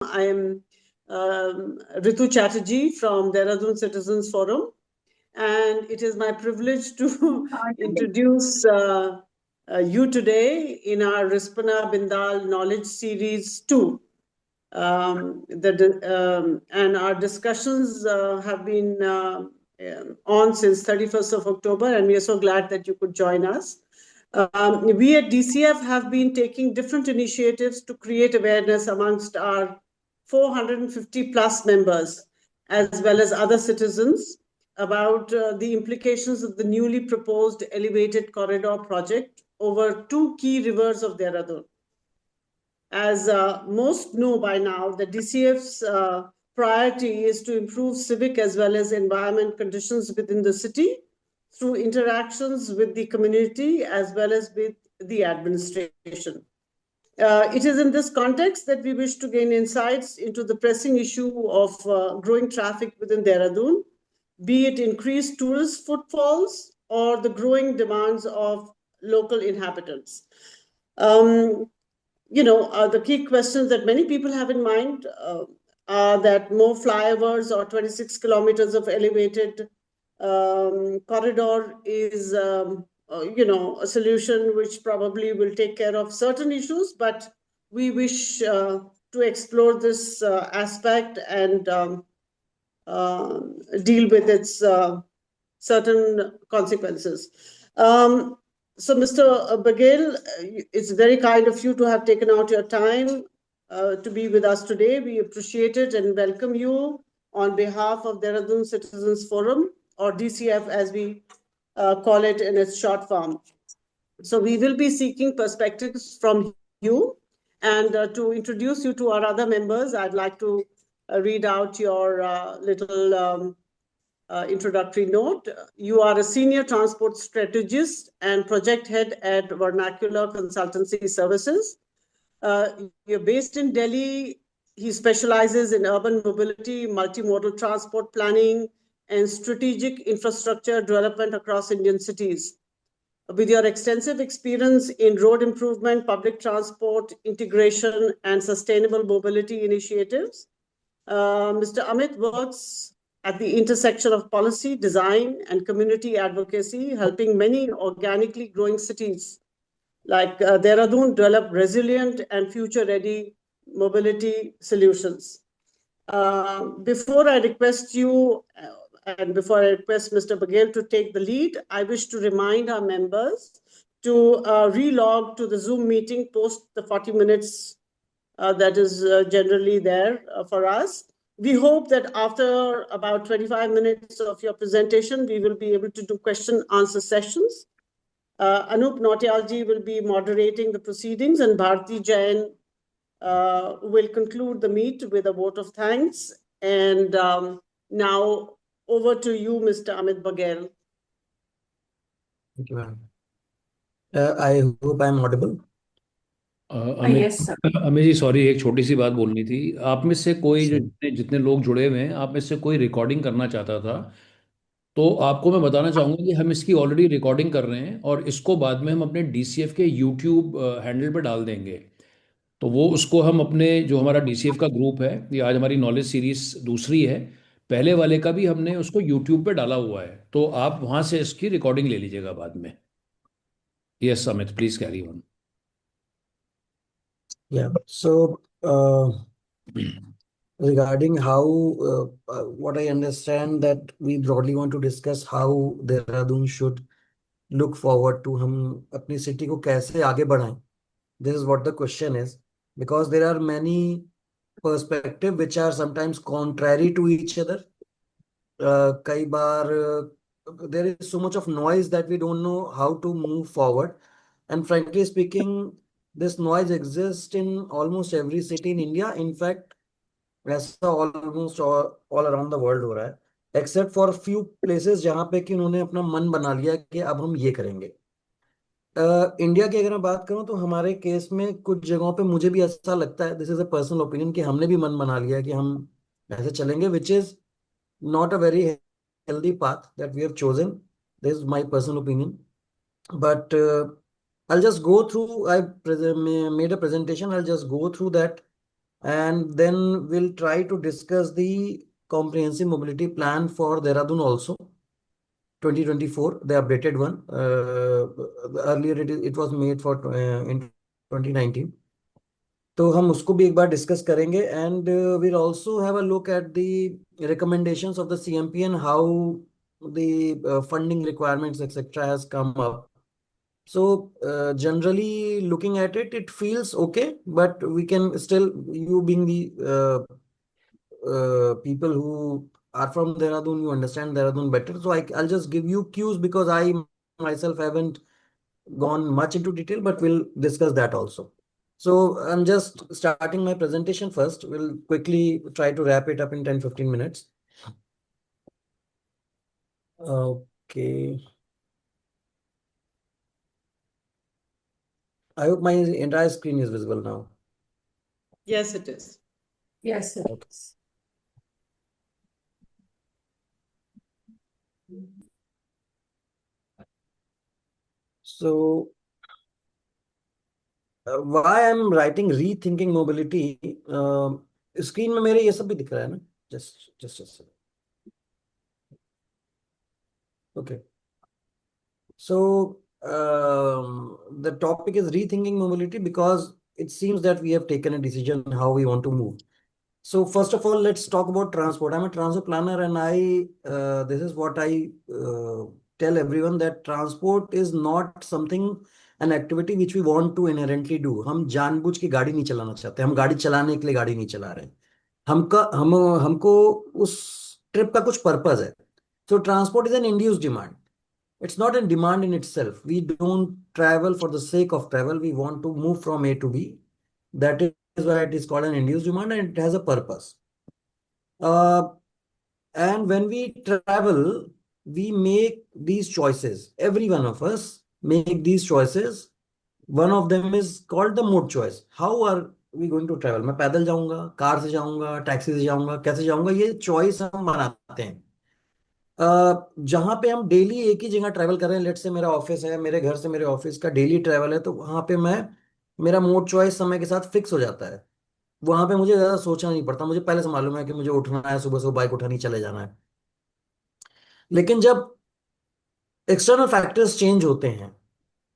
I am Ritu Chatterjee from Dehradun Citizens Forum, and it is my privilege to introduce you today in our Rispana Bindal Knowledge Series 2. And our discussions have been on since 31st of October, and we are so glad that you could join us. We at DCF have been taking different initiatives to create awareness amongst our 450 plus members, as well as other citizens, about the implications of the newly proposed elevated corridor project over two key rivers of Dehradun. As most know by now, the DCF's priority is to improve civic as well as environment conditions within the city through interactions with the community as well as with the administration. It is in this context that we wish to gain insights into the pressing issue of growing traffic within Dehradun, be it increased tourist footfalls or the growing demands of local inhabitants. The key questions that many people have in mind are that more flyovers or 26 kilometers of elevated corridor is, a solution which probably will take care of certain issues, but we wish to explore this aspect and deal with its certain consequences. So, Mr. Baghel, it's very kind of you to have taken out your time to be with us today. We appreciate it and welcome you on behalf of Dehradun Citizens Forum, or DCF as we call it in its short form. So we will be seeking perspectives from you. And to introduce you to our other members, I'd like to read out your little introductory note. You are a senior transport strategist and project head at Vernacular Consultancy Services. You're based in Delhi. He specializes in urban mobility, multimodal transport planning, and strategic infrastructure development across Indian cities. With your extensive experience in road improvement, public transport, integration, and sustainable mobility initiatives, Mr. Amit works at the intersection of policy, design, and community advocacy, helping many organically growing cities like Dehradun develop resilient and future-ready mobility solutions. Before I request you, and before I request Mr. Baghel to take the lead, I wish to remind our members to relog to the Zoom meeting post the 40 minutes that is generally there for us. We hope that after about 25 minutes of your presentation, we will be able to do question-answer sessions. Anup Nautiyalji will be moderating the proceedings, and Bharti Jain will conclude the meet with a vote of thanks. And now over to you, Mr. Amit Baghel. Thank you, ma'am. I hope I'm audible. Yes, sir. Amit ji, sorry, एक छोटी सी बात बोलनी थी। आप में से कोई जो जितने लोग जुड़े हुए हैं, आप में से कोई रिकॉर्डिंग करना चाहता था तो आपको मैं बताना चाहूँगा कि हम इसकी ऑलरेडी रिकॉर्डिंग कर रहे हैं और इसको बाद में हम अपने DCF के यूट्यूब हैंडल पर डाल देंगे। तो वो उसको हम अपने जो हमारा DCF का ग्रुप है, ये आज हमारी नॉलेज सीरीज दूसरी है, पहले वाले का भी हमने उसको यूट्यूब पे डाला हुआ है, तो आप वहाँ से इसकी रिकॉर्डिंग ले लीजिएगा बाद में। Yes Amit, please carry on. Yeah. So regarding how, what I understand that we broadly want to discuss how Dehradun should look forward to, हम अपनी city को कैसे आगे बढ़ाएं. This is what the question is, because there are many perspectives which are sometimes contrary to each other. कई बार there is so much of noise that we don't know how to move forward. And frankly speaking, this noise exists in almost every city in India. In fact, ऐसा almost all around the world हो रहा है, except for a few places जहाँ पे कि उन्होंने अपना मन बना लिया कि अब हम ये करेंगे। इंडिया की अगर मैं बात करूं तो हमारे केस में कुछ जगहों पे मुझे भी ऐसा लगता है, this is a personal opinion, कि हमने भी मन बना लिया कि हम ऐसे चलेंगे, which is not a very healthy path that we have chosen. This is my personal opinion. But I'll just go through, I made a presentation, I'll just go through that and then we'll try to discuss the comprehensive mobility plan for Dehradun also, 2024, the updated one. Earlier it was made for in 2019. तो हम उसको भी एक बार discuss करेंगे, and we'll also have a look at the recommendations of the CMP and how the funding requirements etc has come up. So generally looking at it, it feels okay, but we can still, you being the people who are from Dehradun, you understand Dehradun better. So I'll just give you cues because I myself haven't gone much into detail, but we'll discuss that also. So I'm just starting my presentation first. We'll quickly try to wrap it up in 10-15 minutes. Okay. I hope my entire screen is visible now. Yes, it is. Yes, sir. Okay. So why I'm writing rethinking mobility? Screen में मेरे ये सब भी दिख रहा है ना? Just a second. Okay. So the topic is rethinking mobility because it seems that we have taken a decision how we want to move. So first of all, let's talk about transport. I'm a transport planner, and this is what I tell everyone, that transport is not something, an activity which we want to inherently do. हम जानबूझ के गाड़ी नहीं चलाना चाहते, हम गाड़ी चलाने के लिए गाड़ी नहीं चला रहे हैं। हमको उस ट्रिप का कुछ पर्पस है। So transport is an induced demand. It's not a demand in itself. We don't travel for the sake of travel. We want to move from A to B. That is why it is called an induced demand, and it has a purpose. And when we travel, we make these choices. Every one of us make these choices. One of them is called the mode choice. How are we going to travel? मैं पैदल जाऊंगा, car से जाऊंगा, taxi से जाऊंगा, कैसे जाऊंगा, ये चॉइस हम बनाते हैं। जहां पे हम डेली एक ही जगह ट्रैवल कर रहे हैं, लेट से मेरा ऑफिस है, मेरे घर से मेरे ऑफिस का डेली ट्रैवल है, तो वहां पे मेरा मोड चॉइस समय के साथ फिक्स हो जाता है। वहां पे मुझे ज्यादा सोचना नहीं पड़ता, मुझे पहले से मालूम है कि मुझे उठना है, सुबह सुबह बाइक उठानी चले जाना है। लेकिन जब एक्सटर्नल फैक्टर्स चेंज होते हैं,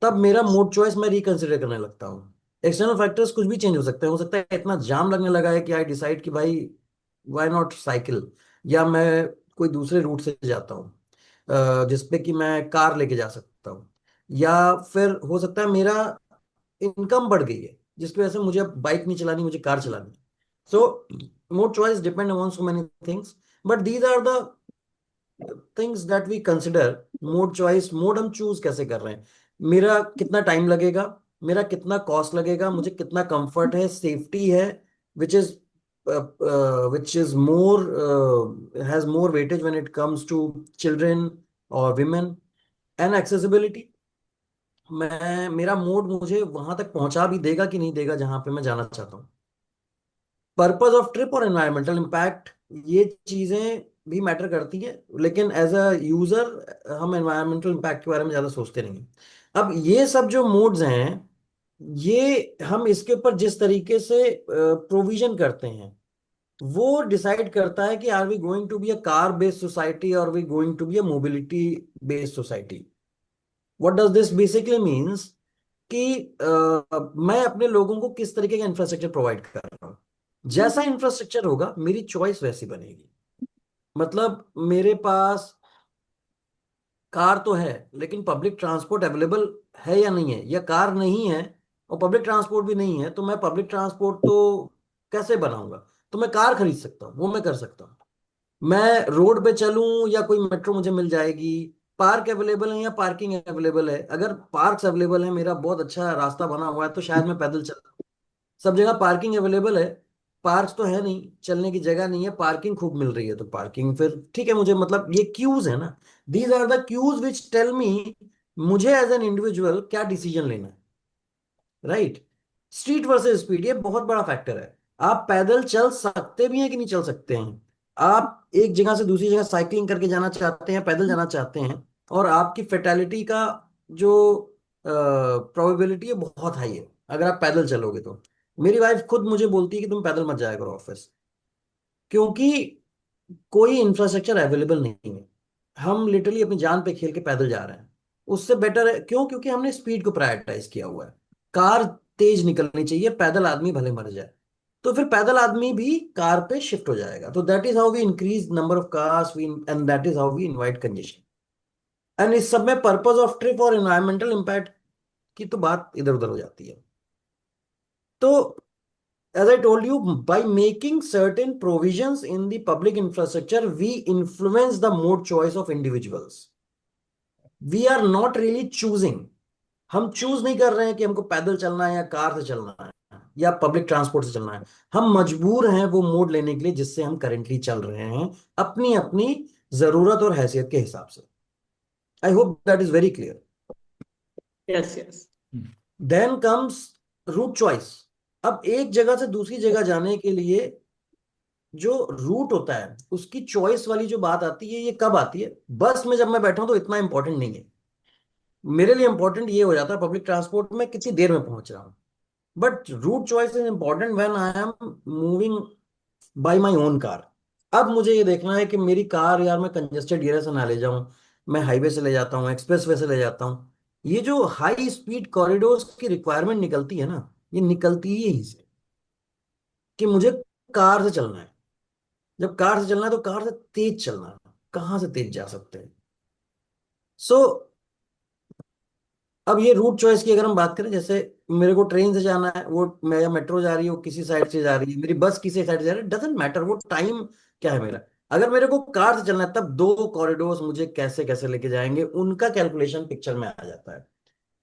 तब मेरा मोड चॉइस मैं रिकंसिडर करने लगता हूँ। एक्सटर्नल फैक्टर्स कुछ भी चेंज हो सकते हैं। हो सकता है इतना जाम लगने लगा है कि आई डिसाइड कि भाई व्हाई नॉट साइकिल, या मैं कोई दूसरे रूट से जाता हूँ जिसपे कि मैं कार लेके जा सकता हूँ, या फिर हो सकता है मेरा इनकम बढ़ गई है जिसकी वजह से मुझे अब बाइक नहीं चलानी, मुझे कार चलानी है। So mode choice depend on so many things, but these are the things that we consider mode choice. Mode हम चूज कैसे कर रहे हैं, मेरा कितना टाइम लगेगा, मेरा कितना कॉस्ट लगेगा, मुझे कितना कंफर्ट है, सेफ्टी है, which is which is more has more weightage when it comes to children or women, and accessibility। मेरा मोड मुझे वहां तक पहुंचा भी देगा कि नहीं देगा जहां पे मैं जाना चाहता हूँ। पर्पस ऑफ ट्रिप और एनवायरमेंटल इम्पैक्ट, ये चीजें भी मैटर करती है, लेकिन एज अ यूजर हम एनवायरमेंटल इम्पैक्ट के बारे में ज्यादा सोचते नहीं हैं। अब ये सब जो मोड्स हैं, ये हम इसके ऊपर जिस तरीके से प्रोविजन करते हैं, वो डिसाइड करता है कि are we going to be a car based society और we going to be a mobility based society. What does this basically means कि मैं अपने लोगों को किस तरीके का इंफ्रास्ट्रक्चर प्रोवाइड कर रहा हूँ। जैसा इंफ्रास्ट्रक्चर होगा मेरी चॉइस वैसी बनेगी। मतलब मेरे पास कार तो है लेकिन पब्लिक ट्रांसपोर्ट अवेलेबल है या नहीं है, या कार नहीं है और पब्लिक ट्रांसपोर्ट भी नहीं है, तो मैं पब्लिक ट्रांसपोर्ट तो कैसे बनाऊंगा? तो मैं कार खरीद सकता हूँ, वो मैं कर सकता हूँ। मैं रोड पे चलूं या कोई मेट्रो मुझे मिल जाएगी, पार्क अवेलेबल है या पार्किंग अवेलेबल है। अगर पार्क्स अवेलेबल है, मेरा बहुत अच्छा रास्ता बना हुआ है, तो शायद मैं पैदल चल। सब जगह पार्किंग अवेलेबल है, पार्क्स तो है नहीं, चलने की जगह नहीं है, पार्किंग खूब मिल रही है, तो पार्किंग फिर ठीक है। मुझे मतलब ये क्यूज है ना, these are the cues which tell me मुझे एज एन इंडिविजुअल क्या डिसीजन लेना है, राइट। स्ट्रीट वर्सेस स्पीड, ये बहुत बड़ा फैक्टर है। आप पैदल चल सकते भी हैं कि नहीं चल सकते हैं। आप एक जगह से दूसरी जगह साइकिलिंग करके जाना चाहते हैं, पैदल जाना चाहते हैं, और आपकी फेटेलिटी का जो प्रोबेबिलिटी है बहुत हाई है अगर आप पैदल चलोगे तो। मेरी वाइफ खुद मुझे बोलती है कि तुम पैदल मत जाया करो ऑफिस, क्योंकि कोई इंफ्रास्ट्रक्चर अवेलेबल नहीं है। हम लिटरली अपनी जान पे खेल के पैदल जा रहे हैं। उससे बेटर है, क्यों? क्योंकि हमने स्पीड को प्रायोरिटाइज किया हुआ है। कार तेज निकलनी चाहिए, पैदल आदमी भले मर जाए। तो फिर पैदल आदमी भी कार पे शिफ्ट हो जाएगा। तो that is how we increase number of cars, we and that is how we invite congestion. And इस सब में पर्पज ऑफ ट्रिप और एनवायरमेंटल इम्पैक्ट की तो बात इधर उधर हो जाती है। तो as I told you, by making certain provisions in the public infrastructure, we influence the mode choice of individuals. We are not really choosing. हम चूज नहीं कर रहे हैं कि हमको पैदल चलना है या कार से चलना है या पब्लिक ट्रांसपोर्ट से चलना है। हम मजबूर हैं वो मोड लेने के लिए जिससे हम करेंटली चल रहे हैं, अपनी अपनी जरूरत और हैसियत के हिसाब से। I hope that is very clear. Yes, yes. Then comes route choice. अब एक जगह से दूसरी जगह जाने के लिए जो रूट होता है उसकी चॉइस वाली जो बात आती है, ये कब आती है? बस में जब मैं बैठा हूं तो इतना इंपॉर्टेंट नहीं है। मेरे लिए इंपॉर्टेंट ये हो जाता है पब्लिक ट्रांसपोर्ट में कितनी देर में पहुंच रहा हूँ। But route choice is important when I am moving by my own car. अब मुझे ये देखना है कि मेरी कार यार मैं कंजेस्टेड एरिया से ना ले जाऊं, मैं हाईवे से ले जाता हूँ, एक्सप्रेस वे से ले जाता हूँ। ये जो हाई स्पीड कॉरिडोर्स की रिक्वायरमेंट निकलती है ना, ये निकलती ही यहीं से कि मुझे कार से चलना है। जब कार से चलना है तो कार से तेज चलना है। कहाँ से तेज जा सकते हैं? सो अब ये रूट चॉइस की अगर हम बात करें, जैसे मेरे को ट्रेन से जाना है, वो मैं मेट्रो जा रही हूँ किसी साइड से जा रही है, मेरी बस किसी साइड से जा रही है, डजेंट मैटर वो टाइम क्या है मेरा। अगर मेरे को कार से चलना है तब दो कॉरिडोर्स मुझे कैसे कैसे लेके जाएंगे, उनका कैलकुलेशन पिक्चर में आ जाता है।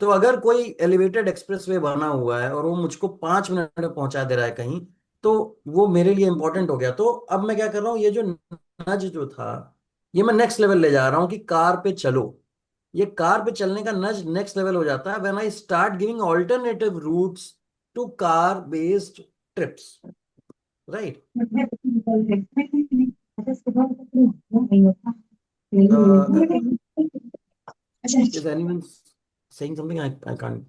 तो अगर कोई एलिवेटेड एक्सप्रेसवे बना हुआ है और वो मुझको 5 मिनट में पहुंचा दे रहा है कहीं, तो वो मेरे लिए इंपॉर्टेंट हो गया। तो अब मैं क्या कर रहा हूँ, ये जो नज जो था, ये मैं नेक्स्ट लेवल ले जा रहा हूँ कि कार पे चलो। ये कार पे चलने का नज नेक्स्ट लेवल हो जाता है when I start giving alternative routes to car based trips, right? Is anyone saying something? I can't.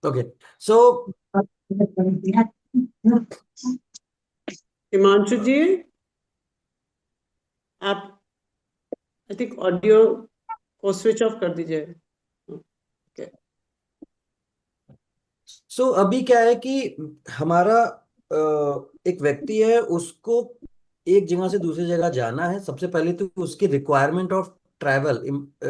Okay, so Himanshu ji, आप आई थिंक ऑडियो को स्विच ऑफ कर दीजिए। Okay. अभी क्या है कि हमारा एक व्यक्ति है, उसको एक जगह से दूसरी जगह जाना है। सबसे पहले तो उसकी रिक्वायरमेंट ऑफ ट्रैवल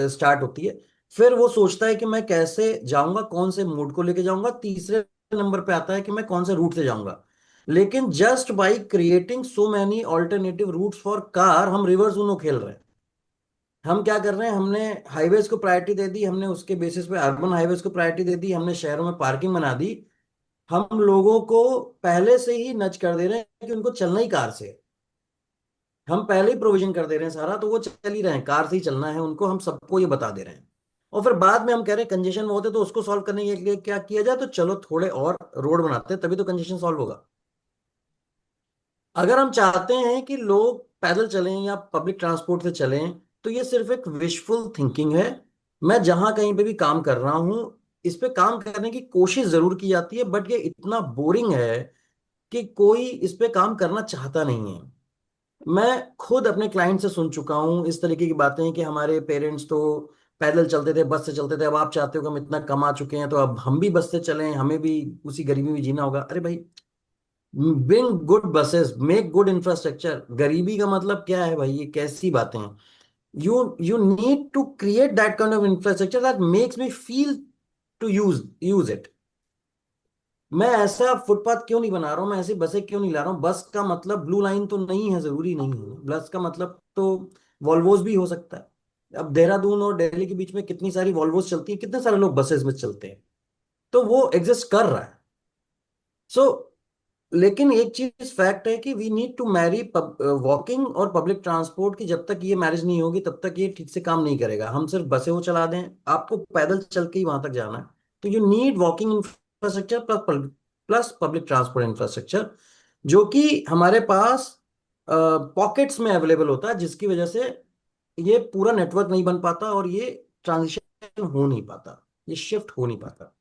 स्टार्ट होती है। फिर वो सोचता है कि मैं कैसे जाऊंगा, कौन से मूड को लेके जाऊंगा। तीसरे नंबर पे आता है कि मैं कौन से रूट से जाऊंगा। लेकिन just by creating so many alternative routes for car, हम रिवर्स उनो खेल रहे हैं। हम क्या कर रहे हैं, हमने हाईवेज को प्रायोरिटी दे दी, हमने उसके बेसिस पे अर्बन हाईवेज को प्रायोरिटी दे दी, हमने शहरों में पार्किंग बना दी। हम लोगों को पहले से ही नच कर दे रहे हैं कि उनको चलना ही कार से है। हम पहले ही प्रोविजन कर दे रहे हैं सारा, तो वो चल ही रहे हैं, कार से ही चलना है उनको, हम सबको ये बता दे रहे हैं। और फिर बाद में हम कह रहे हैं कंजेशन बहुत है, तो उसको सॉल्व करने के लिए क्या किया जाए, तो चलो थोड़े और रोड बनाते हैं, तभी तो कंजेशन सॉल्व होगा। अगर हम चाहते हैं कि लोग पैदल चलें या पब्लिक ट्रांसपोर्ट से चलें, तो ये सिर्फ एक विशफुल थिंकिंग है। मैं जहां कहीं पे भी काम कर रहा हूं, इस पे काम करने की कोशिश जरूर की जाती है, बट ये इतना बोरिंग है कि कोई इस पे काम करना चाहता नहीं है। मैं खुद अपने क्लाइंट से सुन चुका हूँ इस तरीके की बातें कि हमारे पेरेंट्स तो पैदल चलते थे, बस से चलते थे, अब आप चाहते हो कि हम इतना कमा चुके हैं तो अब हम भी बस से चलें, हमें भी उसी गरीबी में जीना होगा। अरे भाई, bring good buses, make good infrastructure. गरीबी का मतलब क्या है भाई? ये कैसी बातें हैं? You need to create that kind of infrastructure that makes me feel to use it. मैं ऐसा फुटपाथ क्यों नहीं बना रहा हूँ, मैं ऐसी बसें क्यों नहीं ला रहा हूँ? बस का मतलब ब्लू लाइन तो नहीं है, जरूरी नहीं है। बस का मतलब तो वॉल्वोस भी हो सकता है। अब देहरादून और दिल्ली के बीच में कितनी सारी वॉल्वोस चलती है, कितने सारे लोग बसेस में चलते हैं, तो वो एग्जिस्ट कर रहा है। सो लेकिन एक चीज फैक्ट है कि we need to marry walking और पब्लिक ट्रांसपोर्ट की। जब तक ये मैरिज नहीं होगी तब तक ये ठीक से काम नहीं करेगा। हम सिर्फ बसें वो चला दें, आपको पैदल चल के ही वहां तक जाना है, तो you need walking infrastructure plus public transport infrastructure, जो कि हमारे पास पॉकेट्स में अवेलेबल होता है, जिसकी वजह से ये पूरा नेटवर्क नहीं बन पाता और ये ट्रांजिशन हो नहीं पाता, ये शिफ्ट हो नहीं पाता।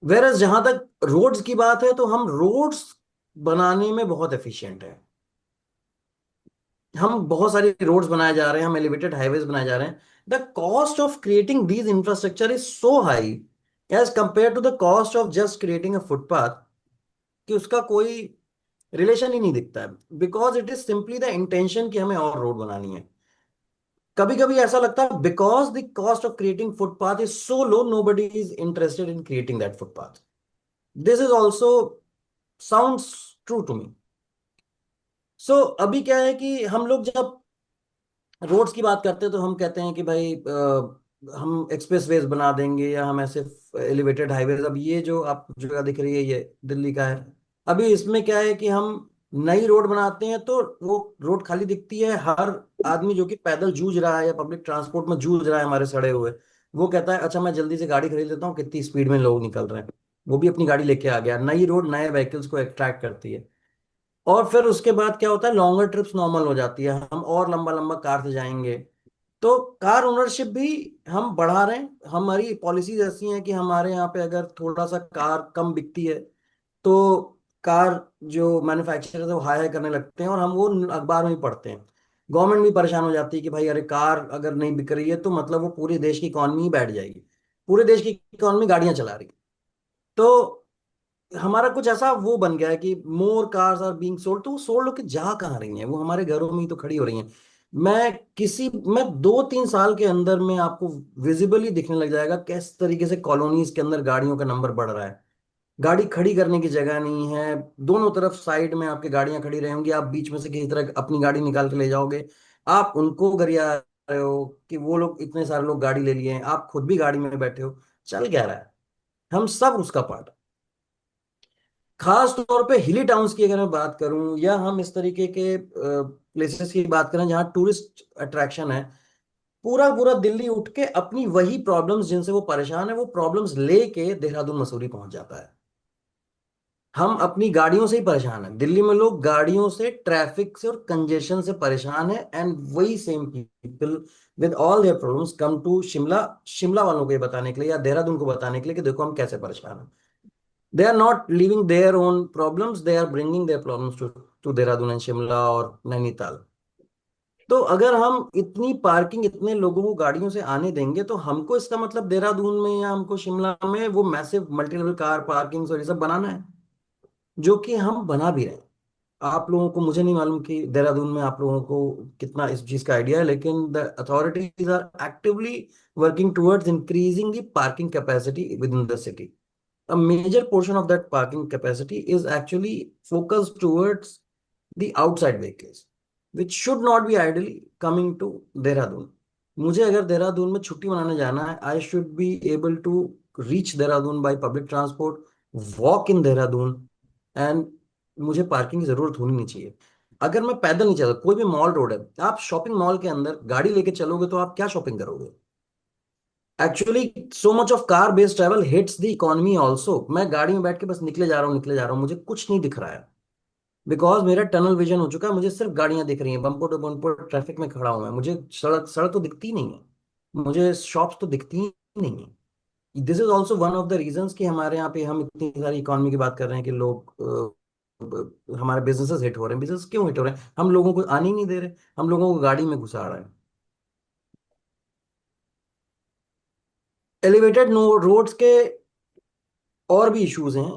वेरस जहां तक रोड्स की बात है, तो हम रोड्स बनाने में बहुत एफिशिएंट है। हम बहुत सारी रोड्स बनाए जा रहे हैं, हम एलिवेटेड हाईवेज बनाए जा रहे हैं। The cost of creating these infrastructure is so high as compare to the cost of just creating a footpath, कि उसका कोई रिलेशन ही नहीं दिखता है। Because it is simply the intention कि हमें और रोड बनानी है। कभी कभी ऐसा लगता है because the cost of creating footpath is so low, nobody is interested in creating that footpath. This is also sounds true to me. सो अभी क्या है कि हम लोग जब रोड्स की बात करते हैं, तो हम कहते हैं कि भाई हम एक्सप्रेस वेज बना देंगे, या हम ऐसे एलिवेटेड हाईवेज। अब ये जो आप जगह दिख रही है, ये दिल्ली का है। अभी इसमें क्या है कि हम नई रोड बनाते हैं, तो वो रोड खाली दिखती है। हर आदमी जो कि पैदल जूझ रहा है या पब्लिक ट्रांसपोर्ट में जूझ रहा है हमारे सड़े हुए, वो कहता है अच्छा मैं जल्दी से गाड़ी खरीद लेता हूँ, कितनी स्पीड में लोग निकल रहे हैं। वो भी अपनी गाड़ी लेके आ गया। नई रोड नए व्हीकल्स को अट्रैक्ट करती है। और फिर उसके बाद क्या होता है, लॉन्गर ट्रिप्स नॉर्मल हो जाती है, हम और लंबा लंबा कार से जाएंगे। तो कार ओनरशिप भी हम बढ़ा रहे हैं। हमारी पॉलिसीज ऐसी हैं कि हमारे यहाँ पे अगर थोड़ा सा कार कम बिकती है, तो कार जो मैन्युफैक्चरर है वो हाई करने लगते हैं, और हम वो अखबार में ही पढ़ते हैं। गवर्नमेंट भी परेशान हो जाती है कि भाई अरे कार अगर नहीं बिक रही है, तो मतलब वो पूरे देश की इकॉनमी ही बैठ जाएगी। पूरे देश की इकॉनमी गाड़ियां चला रही। तो हमारा कुछ ऐसा वो बन गया है कि मोर कार्स आर बीइंग सोल्ड। तो वो सोल्ड होकर जा कहाँ रही हैं, वो हमारे घरों में ही तो खड़ी हो रही हैं। मैं 2-3 साल के अंदर में आपको विजिबली दिखने लग जाएगा किस तरीके से कॉलोनीज के अंदर गाड़ियों का नंबर बढ़ रहा है। गाड़ी खड़ी करने की जगह नहीं है। दोनों तरफ साइड में आपकी गाड़ियां खड़ी रहेंगी, आप बीच में से किसी तरह अपनी गाड़ी निकाल के ले जाओगे। आप उनको गरिया रहे हो कि वो लोग, इतने सारे लोग गाड़ी ले लिए हैं, आप खुद भी गाड़ी में बैठे हो। चल क्या रहा है, हम सब उसका पार्ट। खास तौर पे हिली टाउन्स की अगर मैं बात करूं, या हम इस तरीके के प्लेसेस की बात करें जहां टूरिस्ट अट्रैक्शन है, पूरा पूरा दिल्ली उठ के अपनी वही प्रॉब्लम्स जिनसे वो परेशान है, वो प्रॉब्लम्स लेके देहरादून मसूरी पहुंच जाता है। हम अपनी गाड़ियों से ही परेशान है। दिल्ली में लोग गाड़ियों से, ट्रैफिक से और कंजेशन से परेशान है। एंड वही same people with all their problems come to Shimla, Shimla वालों को ये बताने के लिए या देहरादून को बताने के लिए कि देखो हम कैसे परेशान हैं। They are not leaving their own problems, they are bringing their problems to Dehradun and Shimla और नैनीताल। तो अगर हम इतनी पार्किंग, इतने लोगों को गाड़ियों से आने देंगे, तो हमको इसका मतलब देहरादून में या हमको शिमला में वो massive multi level car parking और ये सब बनाना है, जो कि हम बना भी रहे हैं। आप लोगों को, मुझे नहीं मालूम कि देहरादून में आप लोगों को कितना इस चीज का आइडिया है, लेकिन the authorities are actively working towards increasing the parking capacity within the city. A major portion of that parking capacity is actually focused towards the outside vehicles, which should not be ideally coming to Dehradun. मुझे अगर देहरादून में छुट्टी मनाने जाना है, I should be able to reach Dehradun by public transport, walk in Dehradun. And मुझे parking की जरूरत होनी नहीं चाहिए। अगर मैं पैदल नहीं चलता, कोई भी मॉल रोड है, आप शॉपिंग मॉल के अंदर गाड़ी लेके चलोगे तो आप क्या शॉपिंग करोगे? Actually so much of car based travel hits the economy also. मैं गाड़ी में बैठ के बस निकले जा रहा हूँ, निकले जा रहा हूँ, मुझे कुछ नहीं दिख रहा है। बिकॉज मेरा टनल विजन हो चुका है, मुझे सिर्फ गाड़ियां दिख रही हैं, बम्पर टू बम्पर ट्रैफिक में खड़ा हूं मैं। मुझे सड़क सड़क तो दिखती ही नहीं है, मुझे शॉप्स तो दिखती ही नहीं है। This is also one of the reasons कि हमारे यहाँ पे हम इतनी सारी इकोनॉमी की बात कर रहे हैं कि लोग हमारे बिजनेसेस हिट हो रहे हैं। बिजनेस क्यों हिट हो रहे हैं? हम लोगों को आने ही नहीं दे रहे, हम लोगों को गाड़ी में घुसा रहे हैं। एलिवेटेड नो रोड्स के और भी इश्यूज हैं,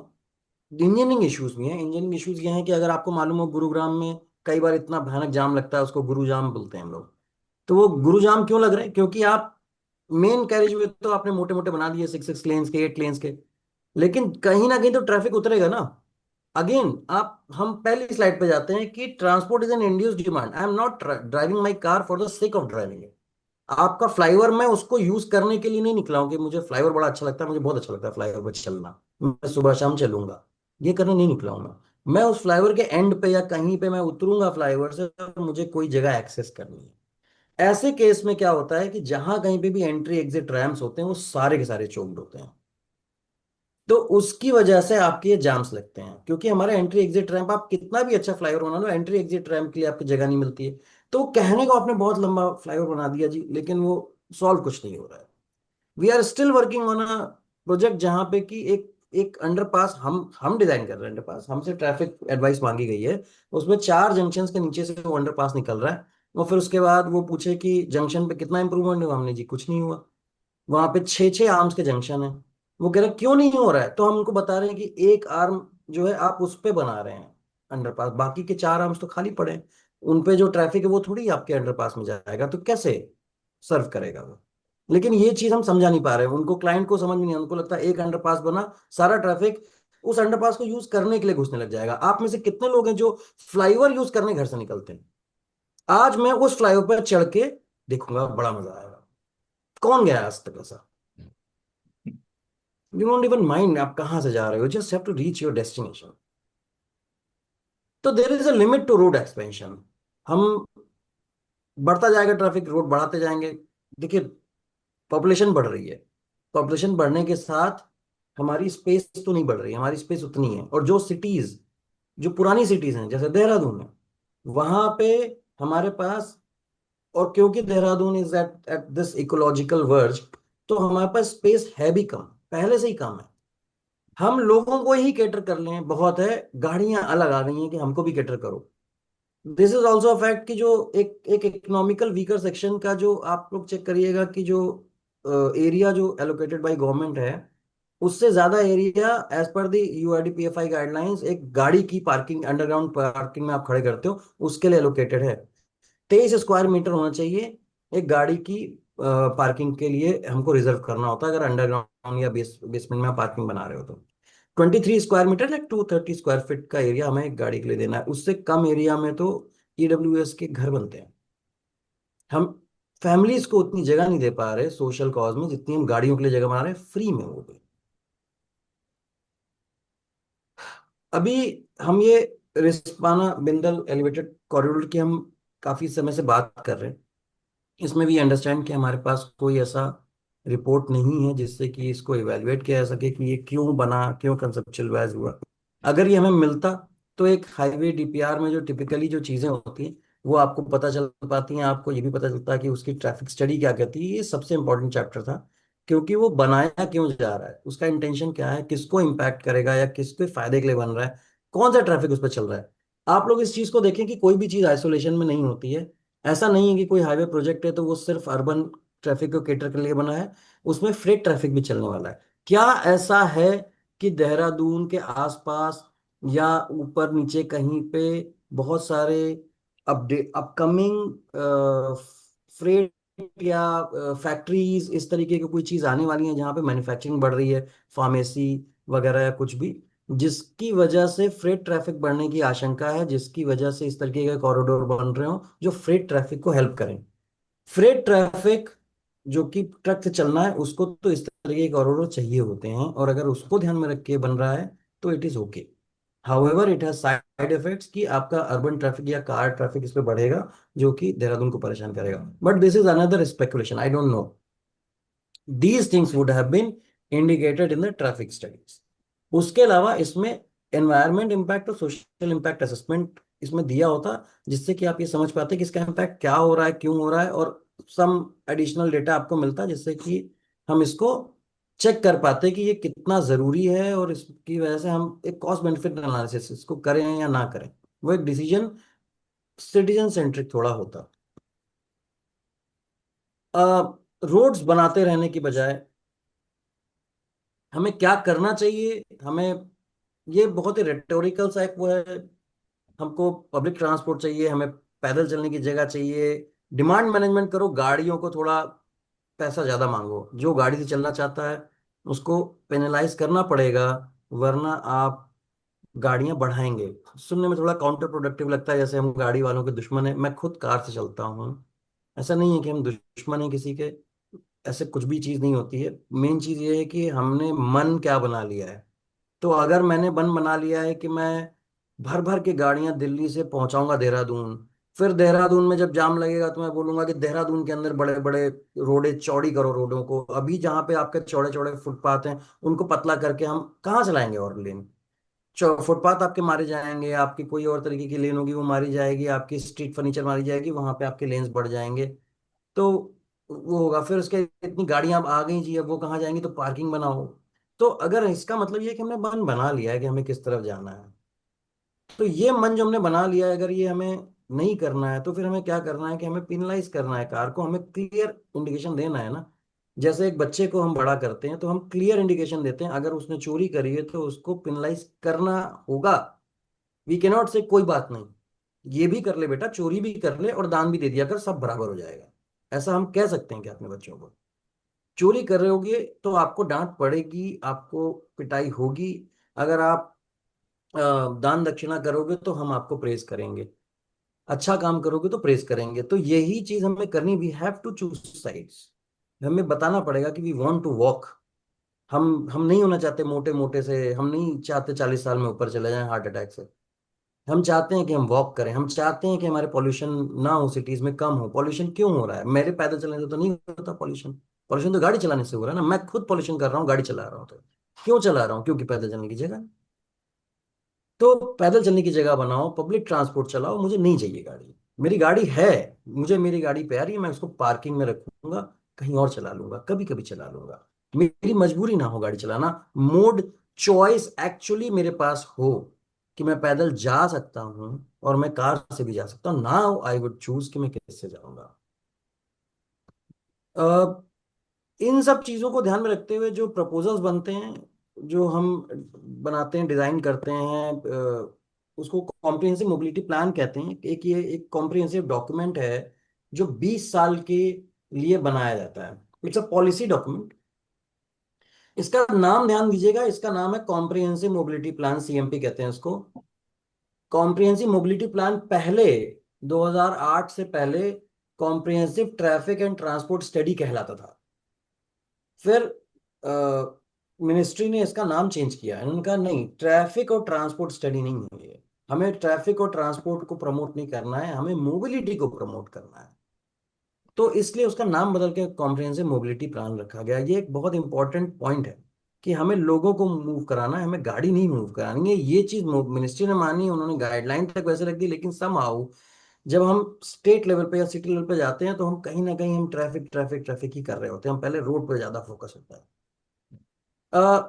इंजीनियरिंग इश्यूज भी हैं। इंजीनियरिंग इश्यूज ये हैं कि अगर आपको मालूम हो, गुरुग्राम में कई बार इतना भयानक जाम लगता है, उसको गुरुजाम बोलते हैं हम लोग। तो वो गुरुजाम क्यों लग रहे हैं? क्योंकि आप मेन कैरिज वे तो आपने मोटे मोटे बना दिए, 6 6 लेन्स के, 8 लेन्स के, लेकिन कहीं ना कहीं तो ट्रैफिक उतरेगा ना। अगेन आप, हम पहली स्लाइड पे जाते हैं कि transport is an induced demand. I am not driving my car for the sake of driving. आपका फ्लाईओवर मैं उसको यूज करने के लिए नहीं निकला हूं कि मुझे फ्लाईओवर बड़ा अच्छा लगता है, मुझे बहुत अच्छा लगता है फ्लाईओवर पर चलना, मैं सुबह शाम चलूंगा, ये करने नहीं निकला हूं मैं उस फ्लाईओवर के एंड पे या कहीं पे मैं उतरूंगा फ्लाईओवर से, तो मुझे कोई जगह एक्सेस करनी है। ऐसे केस में क्या होता है कि जहां कहीं पे भी एंट्री एग्जिट रैम्प्स होते हैं, वो सारे के सारे चोक्ड होते हैं। तो उसकी वजह से आपके ये जाम्स लगते हैं, क्योंकि हमारा एंट्री एग्जिट रैंप, आप कितना भी अच्छा फ्लाईओवर बना लो, एंट्री एग्जिट रैंप के लिए आपकी जगह नहीं मिलती है। तो कहने को आपने बहुत लंबा फ्लाईओवर बना दिया जी, लेकिन वो सॉल्व कुछ नहीं हो रहा है। We are still working on a project जहां पे कि एक एक अंडरपास हम डिजाइन कर रहे हैं। अंडरपास हमसे ट्रैफिक एडवाइस मांगी गई है, उसमें 4 जंक्शंस के नीचे से वो अंडरपास निकल रहा है। और फिर उसके बाद वो पूछे कि जंक्शन पे कितना इंप्रूवमेंट हुआ, हमने जी कुछ नहीं हुआ। वहां पे 6 6 आर्म्स के जंक्शन है। वो कह रहे क्यों नहीं हो रहा है, तो हम उनको बता रहे हैं कि एक आर्म जो है आप उस पे बना रहे हैं अंडरपास, बाकी के 4 आर्म्स तो खाली पड़े हैं। उन पे जो ट्रैफिक है वो थोड़ी आपके अंडरपास में जाएगा, तो कैसे सर्व करेगा वो। लेकिन ये चीज हम समझा नहीं पा रहे हैं उनको, क्लाइंट को समझ में नहीं, उनको लगता है एक अंडरपास बना, सारा ट्रैफिक उस अंडरपास को यूज करने के लिए घुसने लग जाएगा। आप में से कितने लोग हैं जो फ्लाईओवर यूज करने घर से निकलते हैं? आज मैं उस फ्लाईओवर पर चढ़ के देखूंगा, बड़ा मजा आएगा। कौन गया आज तक ऐसा? यू डोंट इवन माइंड आप कहाँ से जा रहे हो, just have to reach your destination. तो there is a limit to road expansion. हम बढ़ता जाएगा ट्रैफिक, रोड बढ़ाते जाएंगे। देखिए, पॉपुलेशन बढ़ रही है, पॉपुलेशन बढ़ने के साथ हमारी स्पेस तो नहीं बढ़ रही, हमारी स्पेस उतनी है। और जो सिटीज, जो पुरानी सिटीज हैं जैसे देहरादून है, वहां पे हमारे पास, और क्योंकि Dehradun is at at this ecological verge, तो हमारे पास स्पेस है भी कम, पहले से ही कम है। हम लोगों को ही कैटर कर लें बहुत है, गाड़ियां अलग आ गई हैं कि हमको भी कैटर करो। This is also a fact कि जो एक एक इकोनॉमिकल वीकर सेक्शन का, जो आप लोग चेक करिएगा कि जो एरिया जो एलोकेटेड बाय गवर्नमेंट है, उससे ज्यादा area as per the UIDPFI guidelines एक गाड़ी की पार्किंग, अंडरग्राउंड पार्किंग में आप खड़े करते हो उसके लिए एलोकेटेड है। 23 स्क्वायर मीटर होना चाहिए एक गाड़ी की पार्किंग के लिए, हमको रिजर्व करना होता है अगर अंडरग्राउंड या बेसमेंट में आप पार्किंग बना रहे हो तो। 23 square metre, like 230 square feet का एरिया हमें एक गाड़ी के लिए देना है। उससे कम एरिया में तो ईडब्ल्यूएस के घर बनते हैं। हम फैमिलीज को उतनी जगह नहीं दे पा रहे सोशल कॉज में, जितनी हम गाड़ियों के लिए जगह बना रहे हैं फ्री में, वो भी। अभी हम ये रिस्पाना बिंदल एलिवेटेड कॉरिडोर की हम काफी समय से बात कर रहे हैं। इसमें भी अंडरस्टैंड कि हमारे पास कोई ऐसा रिपोर्ट नहीं है जिससे कि इसको इवेलुएट किया जा सके कि ये क्यों बना, क्यों कंसेप्चुअल वाइज हुआ। अगर ये हमें मिलता तो एक हाईवे डीपीआर में जो टिपिकली जो चीजें होती हैं वो आपको पता चल पाती हैं, आपको ये भी पता चलता है कि उसकी ट्रैफिक स्टडी क्या कहती है। ये सबसे इंपॉर्टेंट चैप्टर था, क्योंकि वो बनाया क्यों जा रहा है, उसका इंटेंशन क्या है, किसको इम्पैक्ट करेगा या किसके फायदे के लिए बन रहा है, कौन सा ट्रैफिक उस पर चल रहा है। आप लोग इस चीज को देखें कि कोई भी चीज आइसोलेशन में नहीं होती है। ऐसा नहीं है कि कोई हाईवे प्रोजेक्ट है तो वो सिर्फ अर्बन ट्रैफिक को केटर के लिए बना है, उसमें फ्रेट ट्रैफिक भी चलने वाला है। क्या ऐसा है कि देहरादून के आसपास या ऊपर नीचे कहीं पे बहुत सारे अपडेट अपकमिंग फ्रेट या फैक्ट्रीज इस तरीके की कोई चीज आने वाली है जहाँ पे मैन्युफैक्चरिंग बढ़ रही है, फार्मेसी वगैरह या कुछ भी, जिसकी वजह से फ्रेट ट्रैफिक बढ़ने की आशंका है, जिसकी वजह से इस तरीके के कॉरिडोर बन रहे हो जो फ्रेट ट्रैफिक को हेल्प करें। फ्रेट ट्रैफिक जो कि ट्रक से चलना है उसको तो इस तरीके के कॉरिडोर चाहिए होते हैं, और अगर उसको ध्यान में रख के बन रहा है तो it is okay. However it has side effects कि आपका अर्बन ट्रैफिक या कार ट्रैफिक इस पे बढ़ेगा, जो कि देहरादून को परेशान करेगा। But this is another speculation, I don't know. These things would have been indicated in the traffic studies. उसके अलावा इसमें एनवायरमेंट इम्पैक्ट और सोशल इम्पैक्ट असेसमेंट इसमें दिया होता, जिससे कि आप ये समझ पाते कि इसका इम्पैक्ट क्या हो रहा है, क्यों हो रहा है, और सम एडिशनल डेटा आपको मिलता जिससे कि हम इसको चेक कर पाते कि ये कितना जरूरी है, और इसकी वजह से हम एक कॉस्ट बेनिफिट एनालिसिस इसको करें या ना करें। वो एक डिसीजन सिटीजन सेंट्रिक थोड़ा होता। रोड्स बनाते रहने की बजाय हमें क्या करना चाहिए, हमें ये बहुत ही रेटोरिकल सा एक वो है। हमको पब्लिक ट्रांसपोर्ट चाहिए, हमें पैदल चलने की जगह चाहिए। डिमांड मैनेजमेंट करो, गाड़ियों को थोड़ा पैसा ज्यादा मांगो, जो गाड़ी से चलना चाहता है उसको पेनलाइज करना पड़ेगा, वरना आप गाड़ियां बढ़ाएंगे। सुनने में थोड़ा काउंटर प्रोडक्टिव लगता है, जैसे हम गाड़ी वालों के दुश्मन है। मैं खुद कार से चलता हूँ, ऐसा नहीं है कि हम दुश्मन हैं किसी के, ऐसे कुछ भी चीज नहीं होती है। मेन चीज ये है कि हमने मन क्या बना लिया है। तो अगर मैंने मन बना लिया है कि मैं भर भर के गाड़ियां दिल्ली से पहुंचाऊंगा देहरादून, फिर देहरादून में जब जाम लगेगा तो मैं बोलूंगा कि देहरादून के अंदर बड़े बड़े रोडें चौड़ी करो, रोडों को अभी जहाँ पे आपके चौड़े चौड़े फुटपाथ हैं उनको पतला करके हम कहाँ चलाएंगे और लेन। फुटपाथ आपके मारे जाएंगे, आपकी कोई और तरीके की लेन होगी वो मारी जाएगी, आपकी स्ट्रीट फर्नीचर मारी जाएगी, वहां पे आपके लेन्स बढ़ जाएंगे। तो वो होगा, फिर उसके इतनी गाड़ियां अब आ गई जी, अब वो कहाँ जाएंगी, तो पार्किंग बनाओ। तो अगर इसका मतलब ये है कि हमने मन बना लिया है कि हमें किस तरफ जाना है, तो ये मन जो हमने बना लिया है, अगर ये हमें नहीं करना है, तो फिर हमें क्या करना है कि हमें पिनलाइज करना है कार को, हमें क्लियर इंडिकेशन देना है ना। जैसे एक बच्चे को हम बड़ा करते हैं तो हम क्लियर इंडिकेशन देते हैं, अगर उसने चोरी करी है तो उसको पिनलाइज करना होगा। वी कैन नॉट से कोई बात नहीं, ये भी कर ले बेटा, चोरी भी कर ले और दान भी दे दिया कर, सब बराबर हो जाएगा। ऐसा हम कह सकते हैं कि अपने बच्चों को, चोरी कर रहे होगे तो आपको डांट पड़ेगी, आपको पिटाई होगी। अगर आप अ, दान दक्षिणा करोगे तो हम आपको प्रेज करेंगे, अच्छा काम करोगे तो प्रेज करेंगे। तो यही चीज हमें करनी, we have to choose sides. हमें बताना पड़ेगा कि वी वांट टू वॉक। हम नहीं होना चाहते मोटे मोटे से, हम नहीं चाहते 40 साल में ऊपर चले जाएं हार्ट अटैक से। हम चाहते हैं कि हम वॉक करें, हम चाहते हैं कि हमारे पॉल्यूशन ना हो, सिटीज में कम हो। पॉल्यूशन क्यों हो रहा है? मेरे पैदल चलने से तो नहीं होता पॉल्यूशन। पॉल्यूशन तो गाड़ी चलाने से हो रहा है ना। मैं खुद पॉल्यूशन कर रहा हूँ गाड़ी चला रहा हूँ, तो क्यों चला रहा हूँ? क्योंकि पैदल चलने की जगह है। तो पैदल चलने की जगह बनाओ, पब्लिक ट्रांसपोर्ट चलाओ, मुझे नहीं चाहिए गाड़ी। मेरी गाड़ी है, मुझे मेरी गाड़ी प्यारी है, मैं उसको पार्किंग में रखूंगा, कहीं और चला लूंगा, कभी कभी चला लूंगा। मेरी मजबूरी ना हो गाड़ी चलाना, मोड चॉइस एक्चुअली मेरे पास हो कि मैं पैदल जा सकता हूँ और मैं कार से भी जा सकता हूँ। नाउ आई वुड चूज कि मैं किससे जाऊंगा। इन सब चीज़ों को ध्यान में रखते हुए जो प्रपोजल्स बनते हैं, जो हम बनाते हैं, डिज़ाइन करते हैं, उसको कॉम्प्रिहेंसिव मोबिलिटी प्लान कहते हैं। एक ये एक कॉम्प्रिहेंसिव डॉक्यूमेंट है जो 20 साल के लिए बनाया जाता है। It's a policy document. इसका नाम ध्यान दीजिएगा, इसका नाम है कॉम्प्रिहेंसिव मोबिलिटी प्लान, सीएमपी कहते हैं इसको। कॉम्प्रिहेंसिव मोबिलिटी प्लान पहले 2008 से पहले comprehensive traffic and transport study कहलाता था। फिर मिनिस्ट्री ने इसका नाम चेंज किया, इन्होंने कहा नहीं, ट्रैफिक और ट्रांसपोर्ट स्टडी नहीं है ये। हमें ट्रैफिक और ट्रांसपोर्ट को प्रमोट नहीं करना है, हमें मोबिलिटी को प्रमोट करना है। तो इसलिए उसका नाम बदल के कॉम्प्रिहेंसिव मोबिलिटी प्लान रखा गया। ये एक बहुत इंपॉर्टेंट पॉइंट है कि हमें लोगों को मूव कराना है, हमें गाड़ी नहीं मूव करानी है। ये चीज मिनिस्ट्री ने मानी, उन्होंने गाइडलाइन तक वैसे रख दी, लेकिन समहाउ जब हम स्टेट लेवल पे या सिटी लेवल पे जाते हैं तो हम कहीं ना कहीं हम ट्रैफिक ट्रैफिक ट्रैफिक ही कर रहे होते हैं। हम पहले रोड पे ज्यादा फोकस होता है।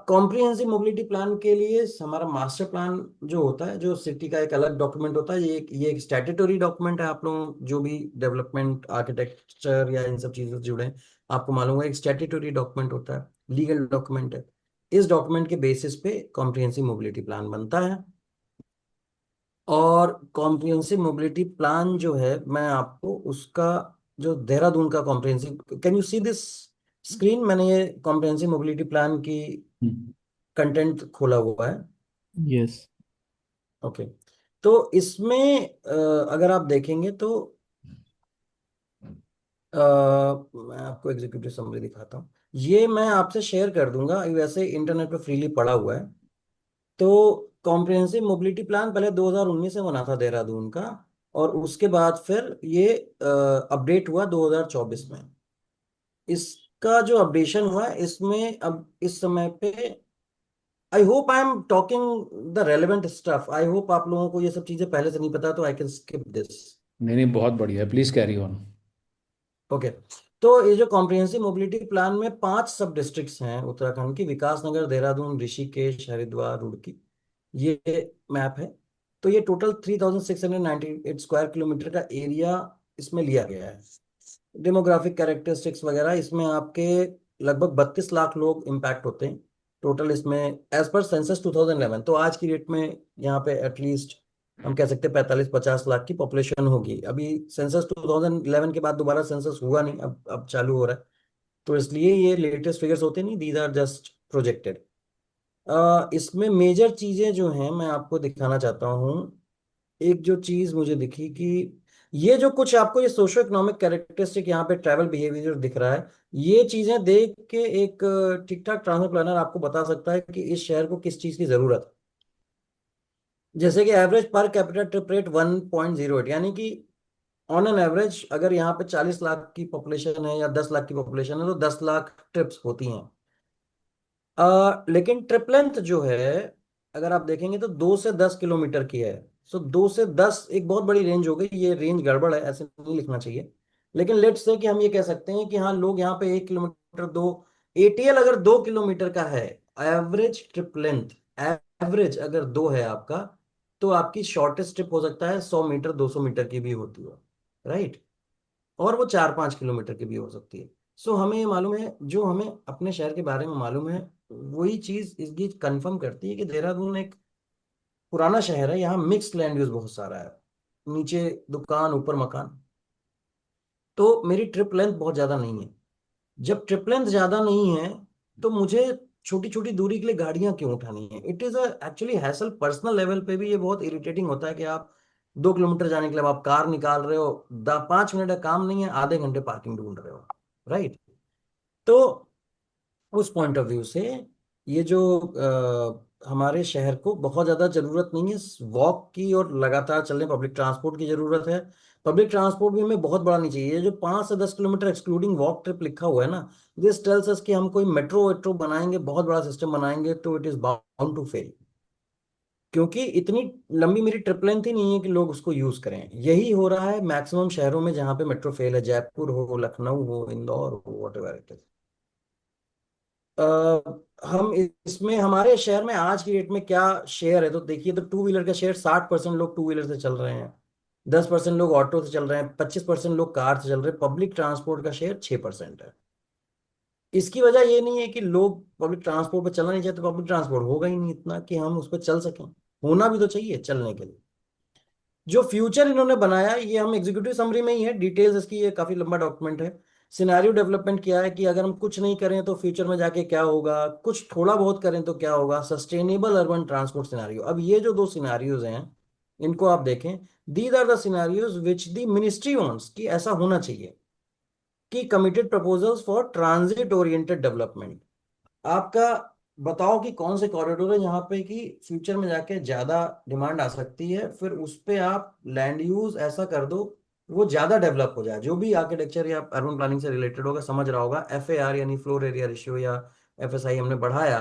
कॉम्प्रिहेंसिव मोबिलिटी प्लान के लिए हमारा मास्टर प्लान जो होता है, जो सिटी का एक अलग डॉक्यूमेंट होता है, ये एक स्टैट्यूटरी डॉक्यूमेंट है। आप लोग जो भी डेवलपमेंट आर्किटेक्चर या इन सब चीजों से जुड़े हैं, आपको मालूम है एक स्टैट्यूटरी डॉक्यूमेंट होता है, लीगल डॉक्यूमेंट है। इस डॉक्यूमेंट के बेसिस पे कॉम्प्रिहेंसिव मोबिलिटी प्लान बनता है। और कॉम्प्रिहेंसिव मोबिलिटी प्लान जो है, मैं आपको उसका जो देहरादून का comprehensive, can you see this screen? मैंने ये कॉम्प्रिहेंसिव मोबिलिटी प्लान की कंटेंट खोला हुआ है। यस। ओके। तो इसमें अगर आप देखेंगे तो मैं आपको एग्जीक्यूटिव समरी दिखाता हूँ। ये मैं आपसे शेयर कर दूंगा, वैसे इंटरनेट पे फ्रीली पड़ा हुआ है। तो कॉम्प्रिहेंसिव मोबिलिटी प्लान पहले 2019 में बना था देहरादून का, और उसके बाद फिर ये अपडेट हुआ 2024 में। इसका जो अपडेशन हुआ है, इसमें अब इस समय पे I hope I am talking the relevant stuff. I hope आप लोगों को ये सब चीजें पहले से नहीं पता, तो आई कैन स्किप दिस। नहीं नहीं, बहुत बढ़िया, प्लीज कैरी ऑन। ओके। तो ये जो कॉम्प्रिहेंसिव मोबिलिटी प्लान में 5 सब डिस्ट्रिक्ट्स हैं उत्तराखंड की, विकासनगर, देहरादून, ऋषिकेश, हरिद्वार, रुड़की, ये मैप है। तो ये टोटल 3698 स्क्वायर किलोमीटर का एरिया इसमें लिया गया है। डेमोग्राफिक कैरेक्टरिस्टिक्स वगैरह इसमें आपके लगभग 32 लाख लोग इम्पैक्ट होते हैं टोटल इसमें, एज पर सेंसस 2011। तो आज की डेट में यहाँ पे एटलीस्ट हम कह सकते हैं 45-50 लाख की पॉपुलेशन होगी। अभी सेंसस 2011 के बाद दोबारा सेंसस हुआ नहीं, अब चालू हो रहा है। तो इसलिए ये लेटेस्ट फिगर्स होते नहीं, दीज आर जस्ट प्रोजेक्टेड। इसमें मेजर चीजें जो हैं मैं आपको दिखाना चाहता हूँ। एक जो चीज मुझे दिखी कि ये जो कुछ आपको ये सोशो इकोनॉमिक कैरेक्टरिस्टिक यहाँ पे ट्रैवल बिहेवियर दिख रहा है, ये चीजें देख के एक ठीक ठाक ट्रांसफर प्लानर आपको बता सकता है कि इस शहर को किस चीज की जरूरत है। जैसे कि average per capita trip rate 1.08, यानी कि ऑन एन एवरेज अगर यहाँ पे 40 लाख की पॉपुलेशन है या 10 लाख की पॉपुलेशन है तो 10 लाख ट्रिप्स होती हैं। लेकिन ट्रिप लेंथ जो है, अगर आप देखेंगे तो 2 से 10 किलोमीटर की है। सो 2 से 10 एक बहुत बड़ी रेंज हो गई, ये रेंज गड़बड़ है, ऐसे नहीं लिखना चाहिए। लेकिन लेट्स से कि हम ये कह सकते हैं कि हाँ लोग यहाँ पे 1 किलोमीटर, दो, एटीएल अगर 2 किलोमीटर का है, एवरेज ट्रिप लेंथ, एवरेज अगर 2 है आपका, तो आपकी शॉर्टेस्ट ट्रिप हो सकता है 100 मीटर, 200 मीटर की भी होती है, राइट। और वो 4-5 किलोमीटर की भी हो सकती है। सो हमें ये मालूम है, जो हमें अपने शहर के बारे में मालूम है, वही चीज इसकी कंफर्म करती है कि देहरादून एक पुराना शहर है, यहाँ मिक्स्ड लैंड यूज बहुत सारा है, नीचे दुकान ऊपर मकान। तो मेरी ट्रिप लेंथ बहुत ज्यादा नहीं है। जब ट्रिप लेंथ ज्यादा नहीं है, तो मुझे छोटी छोटी दूरी के लिए गाड़ियां क्यों उठानी है? It is actually hassle, personal level पे भी ये बहुत इरिटेटिंग होता है कि आप 2 किलोमीटर जाने के लिए अब आप कार निकाल रहे हो, 5 मिनट का काम नहीं है, आधे घंटे पार्किंग ढूंढ रहे हो, राइट। तो उस पॉइंट ऑफ व्यू से ये जो हमारे शहर को बहुत ज्यादा जरूरत नहीं है वॉक की और लगातार चलने पब्लिक ट्रांसपोर्ट की जरूरत है। पब्लिक ट्रांसपोर्ट भी हमें बहुत बड़ा नहीं चाहिए। ये जो 5 से 10 किलोमीटर एक्सक्लूडिंग वॉक ट्रिप लिखा हुआ है ना, दिस टेल्स अस कि हम कोई मेट्रो वेट्रो बनाएंगे, बहुत बड़ा सिस्टम बनाएंगे, तो it is bound to fail, क्योंकि इतनी लंबी मेरी ट्रिप लेंथ ही नहीं है कि लोग उसको यूज करें। यही हो रहा है मैक्सिमम शहरों में जहां पे मेट्रो फेल है, जयपुर हो, लखनऊ हो, इंदौर हो, वट एवर इट इज। हम इसमें हमारे शहर में आज की डेट में क्या शेयर है, तो देखिए, तो टू व्हीलर का शेयर 60% लोग टू व्हीलर से चल रहे हैं, 10% लोग ऑटो से चल रहे हैं, 25% लोग कार से चल रहे हैं, पब्लिक ट्रांसपोर्ट का शेयर 6% है। इसकी वजह ये नहीं है कि लोग पब्लिक ट्रांसपोर्ट पर चलना नहीं चाहते, पब्लिक ट्रांसपोर्ट होगा ही नहीं इतना कि हम उस पर चल सकें। होना भी तो चाहिए चलने के लिए। जो फ्यूचर इन्होंने बनाया, ये हम एग्जीक्यूटिव समरी में ही है, डिटेल्स इसकी, ये काफी लंबा डॉक्यूमेंट है। सिनेरियो डेवलपमेंट किया है कि अगर हम कुछ नहीं करें तो फ्यूचर में जाके क्या होगा, कुछ थोड़ा बहुत करें तो क्या होगा, सस्टेनेबल अर्बन ट्रांसपोर्ट सिनेरियो। अब ये जो दो सिनेरियोज हैं, इनको आप देखें, these are the scenarios which the ministry wants कि ऐसा होना चाहिए, कि committed proposals for transit oriented development. आपका बताओ कि कौन से कॉरिडोर है जहाँ पे कि फ्यूचर में जाके ज्यादा डिमांड आ सकती है, फिर उस पे आप लैंड यूज ऐसा कर दो वो ज्यादा डेवलप हो जाए। जो भी आर्किटेक्चर या अर्बन प्लानिंग से रिलेटेड होगा, समझ रहा होगा, FAR यानी फ्लोर एरिया रेशियो या FSI हमने बढ़ाया,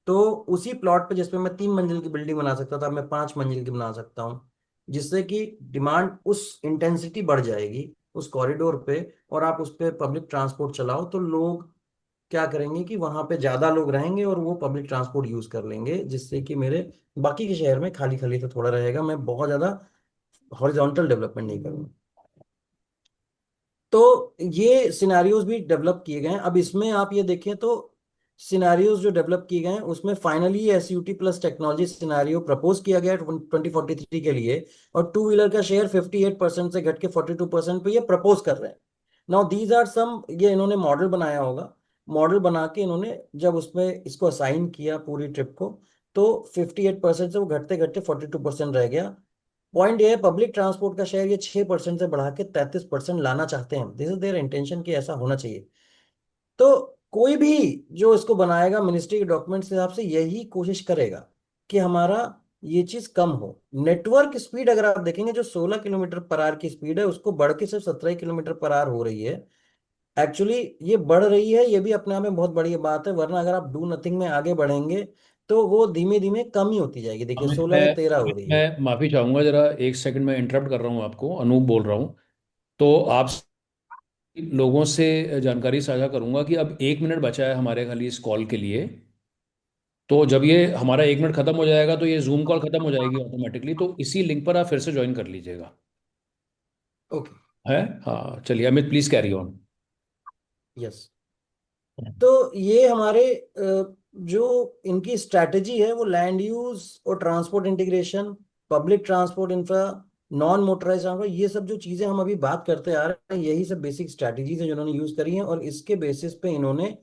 तो उसी प्लॉट पे जिसपे मैं 3 मंजिल की बिल्डिंग बना सकता था, मैं 5 मंजिल की बना सकता हूँ, जिससे कि डिमांड उस इंटेंसिटी बढ़ जाएगी उस कॉरिडोर पे। और आप उस पे पब्लिक ट्रांसपोर्ट चलाओ तो लोग क्या करेंगे कि वहां पे ज्यादा लोग रहेंगे और वो पब्लिक ट्रांसपोर्ट यूज कर लेंगे, जिससे कि मेरे बाकी के शहर में खाली खाली तो थोड़ा रहेगा, मैं बहुत ज्यादा हॉरिजॉन्टल डेवलपमेंट नहीं करूंगा। तो ये सिनेरियोज भी डेवलप किए गए हैं। अब इसमें आप ये देखें तो सिनेरियोज जो डेवलप किए गए हैं उसमें finally SUT plus technology scenario propose किया गया है 2043 के लिए, और टू व्हीलर का शेयर 58% से घट के 42% पे ये प्रपोज कर रहे हैं। नाउ दीज आर सम, ये इन्होंने मॉडल बनाया होगा, मॉडल बना के इन्होंने जब उसमें इसको असाइन किया पूरी ट्रिप को, तो 58% से वो घटते घटते 42% रह गया। पॉइंट ये है, पब्लिक ट्रांसपोर्ट का शेयर ये 6% से बढ़ा के 33% लाना चाहते हैं। दिस इज देयर इंटेंशन कि ऐसा होना चाहिए। तो कोई भी जो इसको बनाएगा मिनिस्ट्री के डॉक्यूमेंट्स के हिसाब से यही कोशिश करेगा कि हमारा ये चीज कम हो। नेटवर्क स्पीड अगर आप देखेंगे, जो 16 किलोमीटर पर आवर की स्पीड है, उसको बढ़ के सिर्फ 17 किलोमीटर पर आवर हो रही है। एक्चुअली ये बढ़ रही है, ये भी अपने आप में बहुत बड़ी बात है, वरना अगर आप डू नथिंग में आगे बढ़ेंगे तो वो धीमे धीमे कम ही होती जाएगी। देखिए अमित 16 मैं से 13 हो अमित रही है। मैं माफी चाहूंगा, जरा एक सेकंड में इंटरप्ट कर रहा हूँ आपको, अनूप बोल रहा हूँ। तो आप लोगों से जानकारी साझा करूंगा कि अब 1 मिनट बचा है हमारे खाली इस कॉल के लिए। तो जब ये हमारा 1 मिनट खत्म हो जाएगा तो ये जूम कॉल खत्म हो जाएगी ऑटोमेटिकली, तो इसी लिंक पर आप फिर से ज्वाइन कर लीजिएगा। ओके। है, हाँ चलिए Amit, please carry on. Yes. तो ये हमारे जो इनकी स्ट्रैटेजी है वो लैंड यूज और transport integration, public transport infra, non motorise transport, ये सब जो चीजें हम अभी बात करते आ रहे हैं, यही सब बेसिक स्ट्रैटेजीज हैं जो इन्होंने यूज करी हैं, और इसके बेसिस पे इन्होंने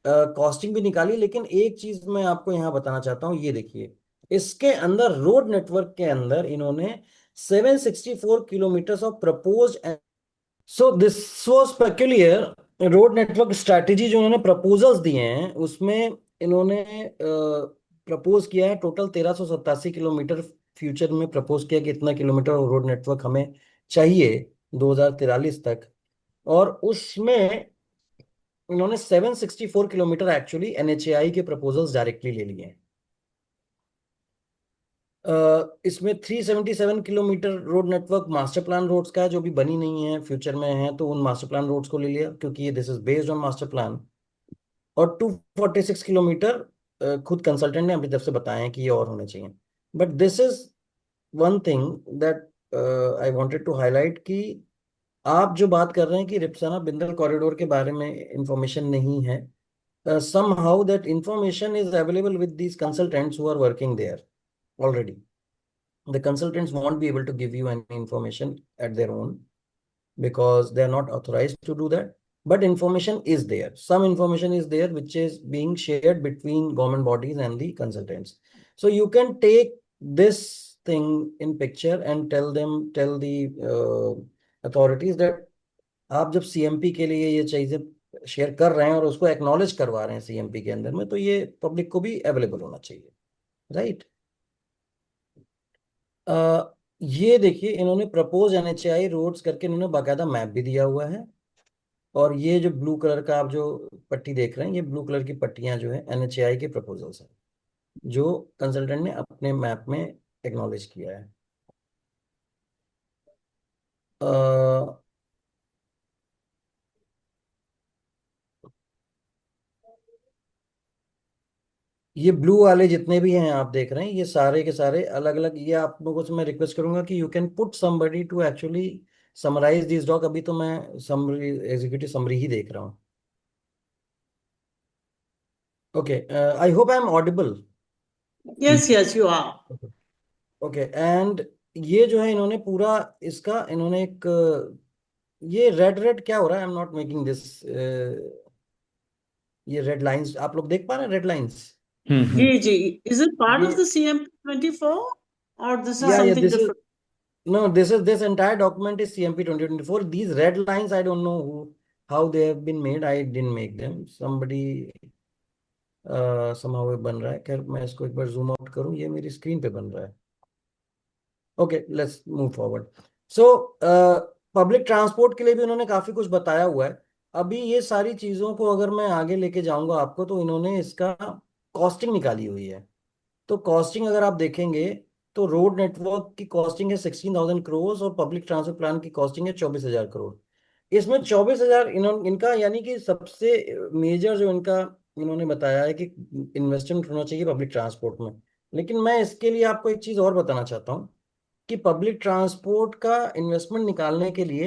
कॉस्टिंग भी निकाली। लेकिन एक चीज मैं आपको यहाँ बताना चाहता हूँ, ये देखिए, इसके अंदर रोड नेटवर्क के अंदर इन्होंने 764 kilometre of propose. So this was peculiar road network strategy जो उन्होंने प्रपोजल्स दिए हैं, उसमें इन्होंने प्रपोज किया है टोटल 1387 किलोमीटर। फ्यूचर में प्रपोज किया कि इतना किलोमीटर रोड नेटवर्क हमें चाहिए 2043 तक। और उसमें उन्होंने 764 किलोमीटर एक्चुअली NHAI के प्रपोजल्स डायरेक्टली ले लिए हैं। इसमें 377 kilometre road network master plan roads का है, जो भी बनी नहीं है, फ्यूचर में है, तो उन मास्टर प्लान रोड्स को ले लिया क्योंकि ये this is based on master plan. और 246 किलोमीटर खुद कंसल्टेंट ने अपनी तरफ से बताए हैं कि ये और होने चाहिए। But this is one thing that I wanted to highlight कि आप जो बात कर रहे हैं कि रिप्साना बिंदल कॉरिडोर के बारे में इंफॉर्मेशन नहीं है, somehow that information is available with these consultants who are working there already. The consultants won't be able to give you any information at their own because they are not authorized to do that. But information is there. Some information is there which is being shared between government bodies and the consultants. So you can take this thing in picture and tell the authorities that आप जब CMP के लिए ये चीजें share कर रहे हैं और उसको एक्नॉलेज करवा रहे हैं सीएमपी के अंदर में, तो ये पब्लिक को भी अवेलेबल होना चाहिए, राइट। ये देखिए, इन्होंने प्रपोज एनएचएआई रोड्स करके इन्होंने बाकायदा मैप भी दिया हुआ है। और ये जो ब्लू कलर का आप जो पट्टी देख रहे हैं, ये ब्लू कलर की पट्टियां जो है एनएचएआई के प्रपोजल्स हैं, जो कंसल्टेंट ने अपने मैप में एक्नॉलेज किया है। ये ब्लू वाले जितने भी हैं आप देख रहे हैं, ये सारे के सारे अलग अलग, ये आप लोगों से मैं रिक्वेस्ट करूंगा कि you can put somebody to actually summarise this doc. अभी तो मैं समरी, एग्जीक्यूटिव समरी ही देख रहा हूँ। Okay, I hope I am audible. Yes, yes, you are. Okay, and ये जो है इन्होंने पूरा इसका इन्होंने एक ये रेड रेड क्या हो रहा है, I am not making this, ये रेड लाइंस आप लोग देख पा रहे हैं, red lines. G. Is it part ये of the CMP 24 or this is या something this is, different? no, this entire document is CMP 2024. These red lines, I don't know how they have been made. I didn't make them. Somebody somehow ये बन रहा है। खैर मैं इसको एक बार zoom out करूं, ये मेरी स्क्रीन पे बन रहा है। Okay, let's move forward. So public transport के लिए भी उन्होंने काफी कुछ बताया हुआ है। अभी ये सारी चीजों को अगर मैं आगे लेके जाऊंगा आपको, तो इन्होंने इसका कॉस्टिंग निकाली हुई है। तो कॉस्टिंग अगर आप देखेंगे तो रोड नेटवर्क की कॉस्टिंग है 16,000 करोड़ और पब्लिक ट्रांसपोर्ट प्लान की कॉस्टिंग है 24,000 करोड़। इसमें 24,000 इनका यानी कि सबसे मेजर जो इनका इन्होंने बताया है कि इन्वेस्टमेंट होना चाहिए पब्लिक ट्रांसपोर्ट में। लेकिन मैं इसके लिए आपको एक चीज और बताना चाहता हूँ कि पब्लिक ट्रांसपोर्ट का इन्वेस्टमेंट निकालने के लिए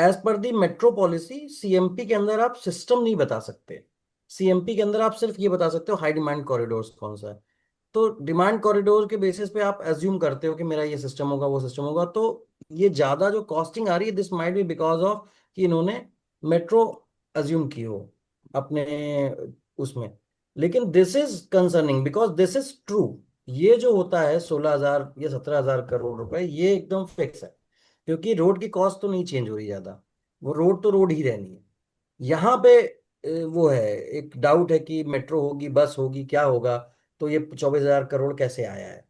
एज पर दी मेट्रो पॉलिसी सीएमपी के अंदर आप सिस्टम नहीं बता सकते। सीएमपी के अंदर आप सिर्फ ये बता सकते हो हाई डिमांड कॉरिडोर्स कौन सा है। तो डिमांड कॉरिडोर के बेसिस पे आप एज्यूम करते हो कि मेरा ये सिस्टम होगा, वो सिस्टम होगा। तो ये ज्यादा जो कॉस्टिंग आ रही है, this might be because of कि इन्होंने मेट्रो एज्यूम की हो अपने उसमें। लेकिन this is concerning because this is true. ये जो होता है 16,000 या 17,000 करोड़ रुपए, ये एकदम फिक्स है क्योंकि रोड की कॉस्ट तो नहीं चेंज हो रही ज्यादा, वो रोड तो रोड ही रहनी है। यहाँ पे वो है, एक डाउट है कि मेट्रो होगी, बस होगी, क्या होगा, तो ये 24,000 करोड़ कैसे आया है।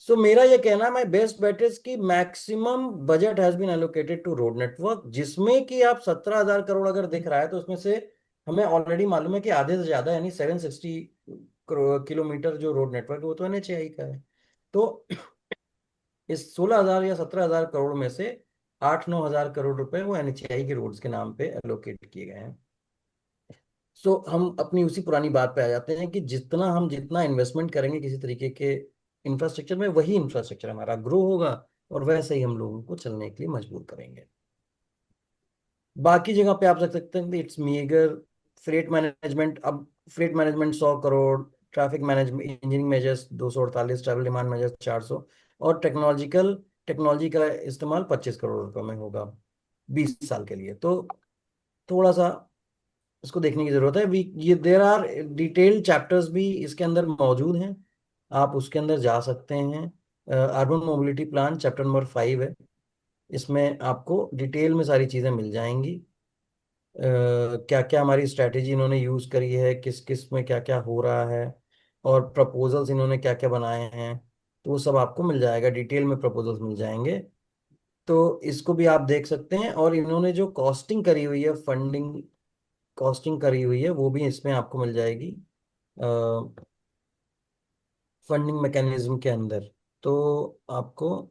सो मेरा ये कहना है, माई बेस्ट बेट इज कि maximum budget has been allocated to road network, जिसमें कि आप 17,000 करोड़ अगर दिख रहा है तो उसमें से हमें ऑलरेडी मालूम है कि आधे से ज्यादा यानी 760 किलोमीटर जो रोड नेटवर्क है वो तो एनएचएआई का है। तो इस 16,000 या 17,000 करोड़ में से 8-9 हजार करोड़ रुपए वो एनएचएआई के रोड्स के नाम पे एलोकेट किए गए हैं। सो हम अपनी उसी पुरानी बात पे आ जाते हैं कि जितना इन्वेस्टमेंट करेंगे किसी तरीके के इंफ्रास्ट्रक्चर में, वही इंफ्रास्ट्रक्चर हमारा ग्रो होगा और वैसे ही हम लोगों को चलने के लिए मजबूर करेंगे। बाकी जगह पे आप रख सकते हैं इट्स मीगर। फ्रेट मैनेजमेंट, अब freight management 100 crore, traffic management engineering measures 248, travel demand measures 400, और टेक्नोलॉजी का इस्तेमाल 25 करोड़ रुपए में होगा 20 साल के लिए। तो थोड़ा सा इसको देखने की जरूरत है। वी ये देर आर डिटेल्ड चैप्टर्स भी इसके अंदर मौजूद हैं, आप उसके अंदर जा सकते हैं। Urban mobility plan chapter number 5 है, इसमें आपको डिटेल में सारी चीज़ें मिल जाएंगी। क्या क्या हमारी स्ट्रैटेजी इन्होंने यूज़ करी है, किस किस में क्या क्या हो रहा है, और प्रपोजल्स इन्होंने क्या क्या बनाए हैं, तो वो सब आपको मिल जाएगा, डिटेल में प्रपोजल्स मिल जाएंगे। तो इसको भी आप देख सकते हैं। और इन्होंने जो कॉस्टिंग करी हुई है, फंडिंग कॉस्टिंग करी हुई है, वो भी इसमें आपको मिल जाएगी। फंडिंग मैकेनिज्म के अंदर, तो आपको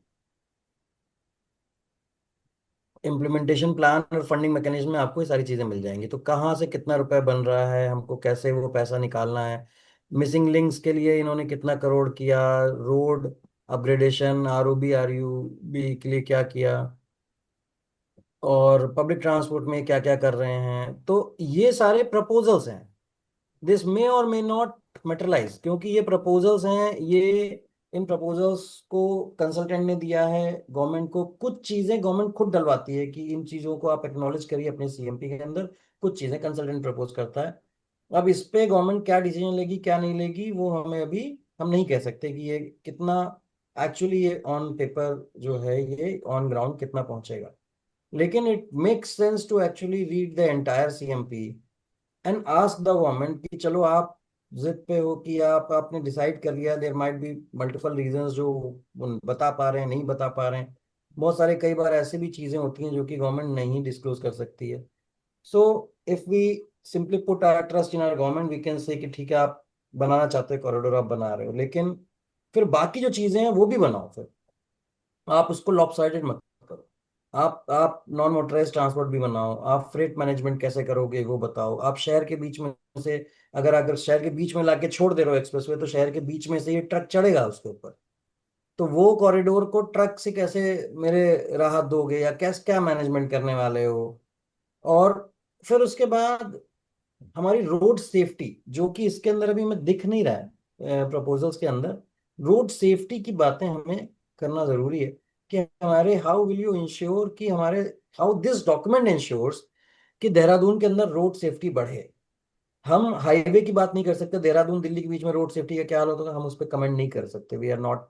इम्प्लीमेंटेशन प्लान और फंडिंग मैकेनिज्म में आपको ये सारी चीजें मिल जाएंगी। तो कहाँ से कितना रुपए बन रहा है, हमको कैसे वो पैसा निकालना है, मिसिंग लिंक्स के लिए इन्होंने कितना करोड़ किया, रोड अपग्रेडेशन, आरओबी आरयूबी के लिए क्या किया, और पब्लिक ट्रांसपोर्ट में क्या क्या कर रहे हैं। तो ये सारे प्रपोजल्स हैं। दिस मे और मे नॉट मटेरियलाइज, क्योंकि ये प्रपोजल्स हैं। ये इन प्रपोजल्स को कंसल्टेंट ने दिया है गवर्नमेंट को। कुछ चीजें गवर्नमेंट खुद डलवाती है कि इन चीजों को आप एक्नॉलेज करिए अपने सीएमपी के अंदर, कुछ चीजें कंसल्टेंट प्रपोज करता है। अब इस पे गवर्नमेंट क्या डिसीजन लेगी क्या नहीं लेगी वो हमें अभी हम नहीं कह सकते कि ये कितना एक्चुअली ये ऑन पेपर जो है ये ऑन ग्राउंड कितना पहुंचेगा। लेकिन it makes sense to actually read the entire CMP and ask the government कि चलो आप जिद पे हो कि आपने डिसाइड कर लिया, there might be multiple reasons जो बता पा रहे हैं नहीं बता पा रहे हैं। बहुत सारे कई बार ऐसी भी चीजें होती हैं जो कि गवर्नमेंट नहीं डिस्क्लोज कर सकती है। So if we simply put our trust in our government we can say कि ठीक है आप बनाना चाहते हो कॉरिडोर आप बना रहे हो, लेकिन फिर बाकी जो चीजें हैं वो भी बनाओ। फिर आप उसको लॉपसाइडेड मत करो। आप नॉन मोटराइज ट्रांसपोर्ट भी बनाओ, आप फ्रेट मैनेजमेंट कैसे करोगे वो बताओ। आप शहर के बीच में से अगर अगर शहर के बीच में लाके छोड़ दे रहे हो एक्सप्रेसवे, तो शहर के बीच में से ये ट्रक चढ़ेगा उसके ऊपर, तो वो कॉरिडोर को ट्रक से कैसे मेरे राहत दोगे, या कैसे क्या मैनेजमेंट करने वाले हो। और फिर उसके बाद हमारी रोड सेफ्टी, जो कि इसके अंदर अभी में दिख नहीं रहा है प्रपोजल्स के अंदर। रोड सेफ्टी की बातें हमें करना जरूरी है कि हमारे हाउ विल यू इंश्योर कि हमारे हाउ दिस डॉक्यूमेंट इंश्योर्स कि देहरादून के अंदर रोड सेफ्टी बढ़े। हम हाईवे की बात नहीं कर सकते, देहरादून दिल्ली के बीच में रोड सेफ्टी का क्या हाल होगा हम उस पर कमेंट नहीं कर सकते। वी आर नॉट,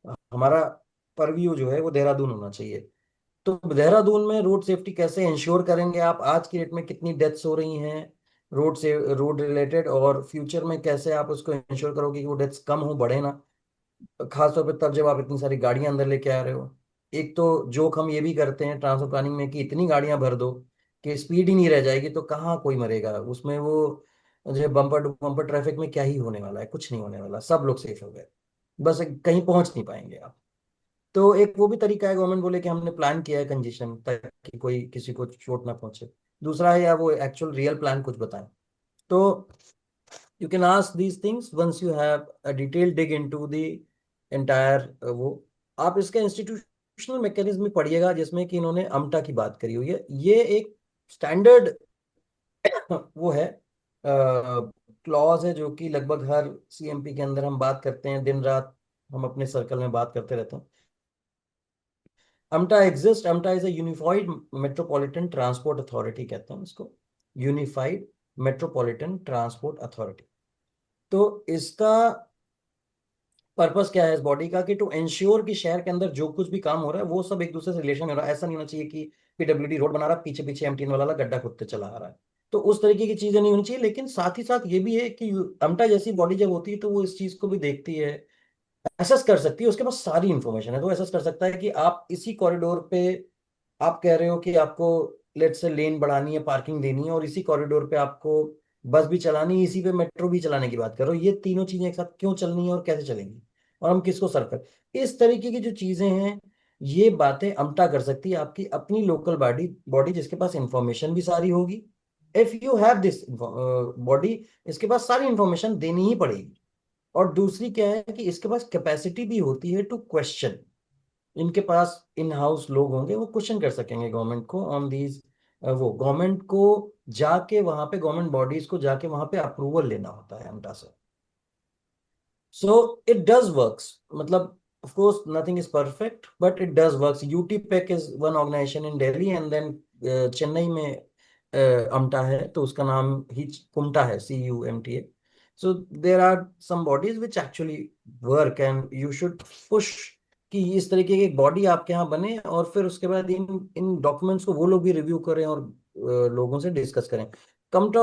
हमारा परव्यू जो है वो देहरादून होना चाहिए। तो देहरादून में रोड सेफ्टी कैसे इंश्योर करेंगे आप, आज की डेट में कितनी डेथ्स हो रही हैं रोड से रोड रिलेटेड, और फ्यूचर में कैसे आप उसको इंश्योर करोगे कि वो डेथ्स कम हो बढ़े ना। खासतौर पर तब जब आप इतनी सारी गाड़ियां अंदर लेके आ रहे हो। एक तो जोक हम ये भी करते हैं ट्रांसपोर्ट प्लानिंग में कि इतनी गाड़ियां भर दो कि स्पीड ही नहीं रह जाएगी, तो कहाँ कोई मरेगा उसमें। वो जो बम्पर टू बम्पर ट्रैफिक में क्या ही होने वाला है, कुछ नहीं होने वाला, सब लोग सेफ हो गए, बस कहीं पहुंच नहीं पाएंगे आप। तो एक वो भी तरीका है, गवर्नमेंट बोले कि हमने प्लान किया है कंजेशन ताकि कोई किसी को चोट ना पहुंचे। दूसरा है या वो एक्चुअल रियल प्लान कुछ बताएं। तो you can ask these things once you have a detail dig into the entire वो। आप इसका इंस्टीट्यूशनल मैकेनिज्म में पढ़िएगा जिसमें कि इन्होंने अमटा की बात करी हुई है। ये एक स्टैंडर्ड वो है क्लॉज है जो कि लगभग हर सीएमपी के अंदर हम बात करते हैं, दिन रात हम अपने सर्कल में बात करते रहते हैं। UMTA exist, UMTA is a unified metropolitan transport authority कहते हैं इसको, यूनिफाइड मेट्रोपॉलिटन ट्रांसपोर्ट अथॉरिटी। तो इसका पर्पस क्या है इस बॉडी का कि टू इंश्योर कि शहर के अंदर जो कुछ भी काम हो रहा है वो सब एक दूसरे से रिलेशन में हो रहा है। ऐसा नहीं होना चाहिए कि पीडब्ल्यूडी रोड बना रहा है पीछे पीछे एमटीएन वाला गड्ढा खोदते चला आ रहा है। तो उस तरीके की चीजें नहीं होनी चाहिए। लेकिन साथ ही साथ ये भी है कि अमटा जैसी बॉडी जब होती है तो वो इस चीज को भी देखती है, एसेस कर सकती है, उसके पास सारी इंफॉर्मेशन है। तो एसेस कर सकता है कि आप इसी कॉरिडोर पे आप कह रहे हो कि आपको लेट से लेन बढ़ानी है, पार्किंग देनी है, और इसी कॉरिडोर पे आपको बस भी चलानी है, इसी पे मेट्रो भी चलाने की बात कर रहे हो। ये तीनों चीजें एक साथ क्यों चलनी है और कैसे चलेंगी, और हम किसको सर्व कर, इस तरीके की जो चीजें हैं ये बातें अमटा कर सकती है आपकी अपनी लोकल बॉडी बॉडी जिसके पास इंफॉर्मेशन भी सारी होगी। If you have this body, इसके पास सारी इंफॉर्मेशन देनी ही पड़ेगी। और दूसरी क्या है कि इसके पास कैपेसिटी भी होती है टू क्वेश्चन। इनके पास इन हाउस लोग होंगे वो क्वेश्चन कर सकेंगे गवर्नमेंट को ऑन दीज। वो गवर्नमेंट को जाके वहां पे गवर्नमेंट बॉडीज को जाके वहां पे अप्रूवल लेना होता है अमटा से। सो इट डज वर्क्स, मतलब of course nothing is perfect but it does works. UTPEC is one organization in Delhi and then Chennai में अमटा है तो उसका नाम ही कुमटा है, CUMTA. So there are some bodies which actually work and you should push कि इस तरीके की एक बॉडी आपके यहाँ बने, और फिर उसके बाद इन इन डॉक्यूमेंट्स को वो लोग भी रिव्यू करें और लोगों से डिस्कस करें। CMTA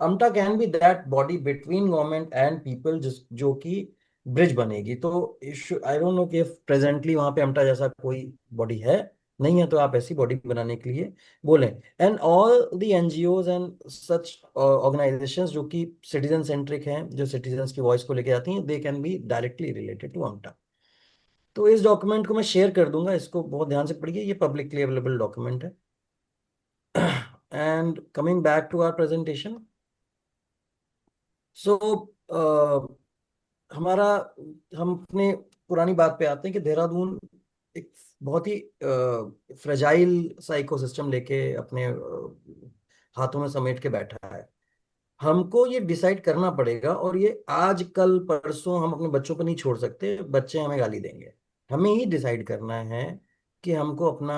UMTA can be that body between government and people जिस जो कि ब्रिज बनेगी। तो आई डोंट नो कि प्रेजेंटली वहां पे अमटा जैसा कोई बॉडी है, नहीं है तो आप ऐसी बॉडी बनाने के लिए बोलें। And all the NGOs and such organisations जो कि सिटीजन सेंट्रिक हैं, जो सिटीजन्स की वॉइस को लेके आती हैं, they can be directly related to UMTA. तो इस डॉक्यूमेंट को मैं शेयर कर दूंगा, इसको बहुत ध्यान से पढ़िए, ये पब्लिकली अवेलेबल डॉक्यूमेंट है। And coming back to our presentation, so हमारा हम अपने पुरानी बात पे आते हैं कि देहरादून एक बहुत ही फ्रेजाइल सा इकोसिस्टम लेके अपने हाथों में समेट के बैठा है। हमको ये डिसाइड करना पड़ेगा, और ये आज कल परसों हम अपने बच्चों पर नहीं छोड़ सकते, बच्चे हमें गाली देंगे। हमें ही डिसाइड करना है कि हमको अपना